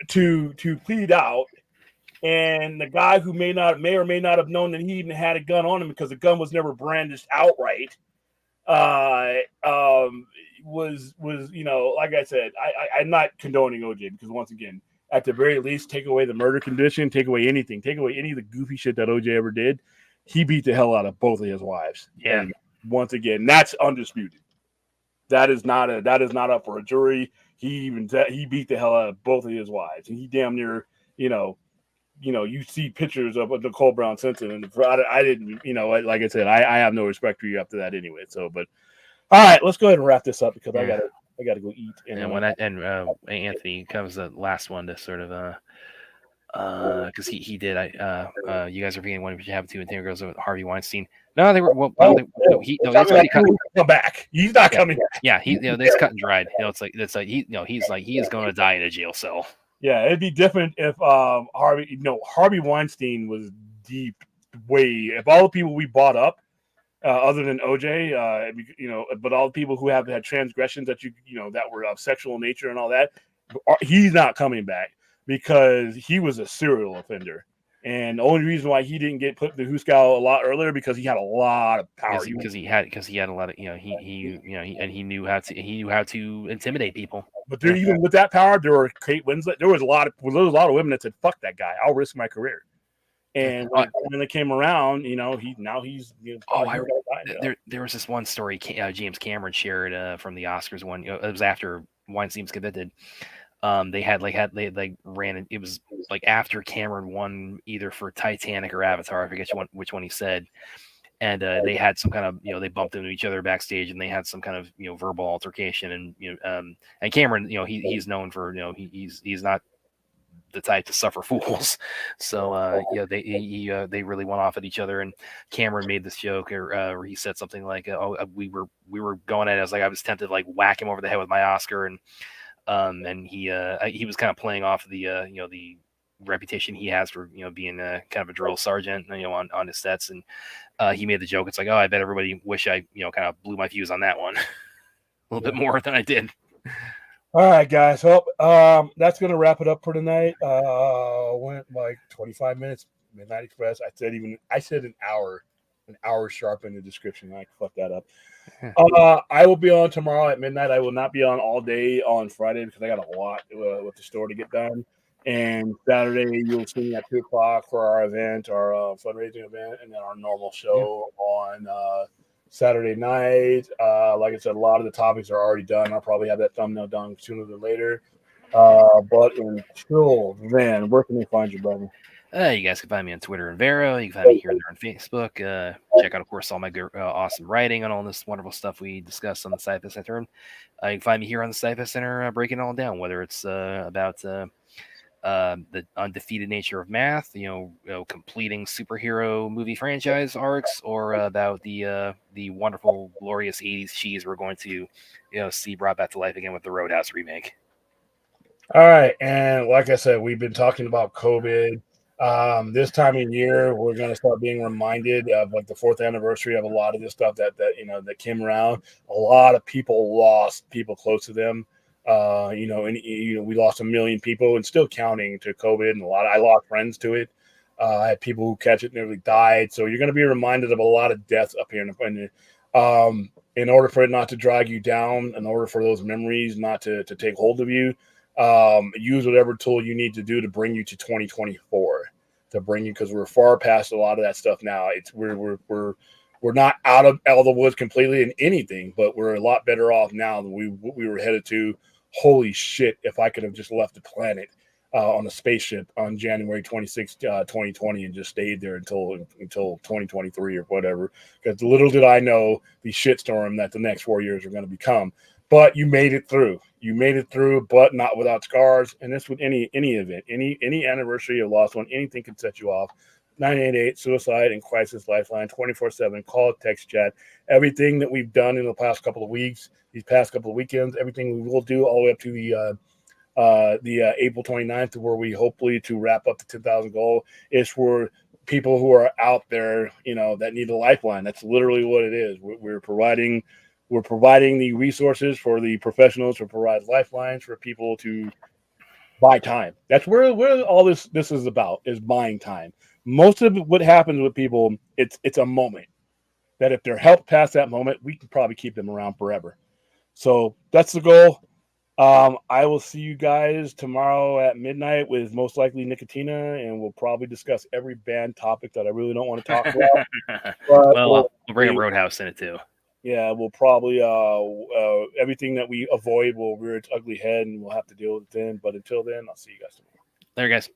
[SPEAKER 1] to plead out, and the guy who may or may not have known that he even had a gun on him because the gun was never brandished outright. Was like I said, I'm not condoning OJ because once again, at the very least, take away the murder condition, take away anything, take away any of the goofy shit that OJ ever did. He beat the hell out of both of his wives.
[SPEAKER 2] Yeah.
[SPEAKER 1] And once again, that's undisputed. That is not up for a jury. He beat the hell out of both of his wives, and he damn near, you see pictures of Nicole Brown Simpson, and I didn't, like I said, I have no respect for you after that anyway. So, but all right, let's go ahead and wrap this up because I gotta go eat.
[SPEAKER 2] And Anthony comes the last one to sort of because he did you guys are forgetting one of you have two and goes with Harvey Weinstein. No, they were he's already
[SPEAKER 1] come back. He's not coming back.
[SPEAKER 2] Yeah, it's cut and dried. It's like he is going to die in a jail cell.
[SPEAKER 1] Yeah, it'd be different if Harvey Weinstein was deep way. If all the people we bought up, other than OJ, but all the people who have had transgressions that that were of sexual nature and all that, he's not coming back because he was a serial offender. And the only reason why he didn't get put in the Hooskow a lot earlier because he had a lot of power.
[SPEAKER 2] Because he had a lot of he knew how to intimidate people.
[SPEAKER 1] But even with that power, there were Kate Winslet. There was a lot of women that said, "Fuck that guy! I'll risk my career." And when they came around, he's.
[SPEAKER 2] There was this one story James Cameron shared from the Oscars one. It was after Weinstein was convicted. They ran. It was like after Cameron won either for Titanic or Avatar. I forget which one he said. And they had some kind of, they bumped into each other backstage, and they had some kind of, verbal altercation. And and Cameron, he's known for, he's not the type to suffer fools. So they really went off at each other. And Cameron made this joke where he said something like, we were going at it. I was tempted to like whack him over the head with my Oscar, and he was kind of playing off the the reputation he has for being kind of a drill sergeant on his sets, and he made the joke. It's like, I bet everybody wish I kind of blew my fuse on that one a little bit more than I did.
[SPEAKER 1] All right, guys. Well, that's gonna wrap it up for tonight. Went like 25 minutes. Midnight Express. I said an hour sharp in the description. I fucked that up. I will be on tomorrow at midnight. I will not be on all day on Friday because I got a lot with the store to get done. And Saturday, you'll see me at 2:00 for our event, our fundraising event, and then our normal show on Saturday night. Like I said, a lot of the topics are already done. I'll probably have that thumbnail done sooner than later. But until then, where can they find you, brother?
[SPEAKER 2] You guys can find me on Twitter and Vero. You can find me here and there on Facebook. Check out, of course, all my awesome writing on all this wonderful stuff we discussed on the Sci-Fi Center. You can find me here on the Sci-Fi Center breaking it all down, whether it's about the undefeated nature of math, completing superhero movie franchise arcs, or about the wonderful, glorious 80s cheese we're going to see brought back to life again with the Roadhouse remake.
[SPEAKER 1] All right, and like I said, we've been talking about COVID. This time of year, we're going to start being reminded of like the 4th anniversary of a lot of this stuff that came around. A lot of people lost people close to them. We lost 1 million people and still counting to COVID, and I lost friends to it. I had people who catch it nearly died. So you're going to be reminded of a lot of deaths up here. In order for it not to drag you down, in order for those memories not to take hold of you, use whatever tool you need to do to bring you to 2024, because we're far past a lot of that stuff now. We're not out of the woods completely in anything, but we're a lot better off now than we were headed to. Holy shit, if I could have just left the planet on a spaceship on January 26, 2020 and just stayed there until 2023 or whatever. Because little did I know the shitstorm that the next 4 years are going to become. But you made it through. But not without scars. And this with any event, any anniversary of lost one, anything can set you off. 988 Suicide and Crisis Lifeline 24/7. Call, text, chat. Everything that we've done in the past couple of weeks, these past couple of weekends, everything we will do all the way up to the April 29th, where we hopefully to wrap up the 10,000 goal, is for people who are out there, that need a lifeline. That's literally what it is. We're providing the resources for the professionals to provide lifelines for people to buy time. That's where all this is about, is buying time. Most of what happens with people, it's a moment that if they're helped past that moment, we can probably keep them around forever. So that's the goal. I will see you guys tomorrow at midnight with most likely Nicotina, and we'll probably discuss every band topic that I really don't want to talk about.
[SPEAKER 2] Well, we'll bring a Roadhouse in it too.
[SPEAKER 1] Yeah, we'll probably everything that we avoid will rear its ugly head, and we'll have to deal with it then. But until then, I'll see you guys tomorrow.
[SPEAKER 2] There, guys.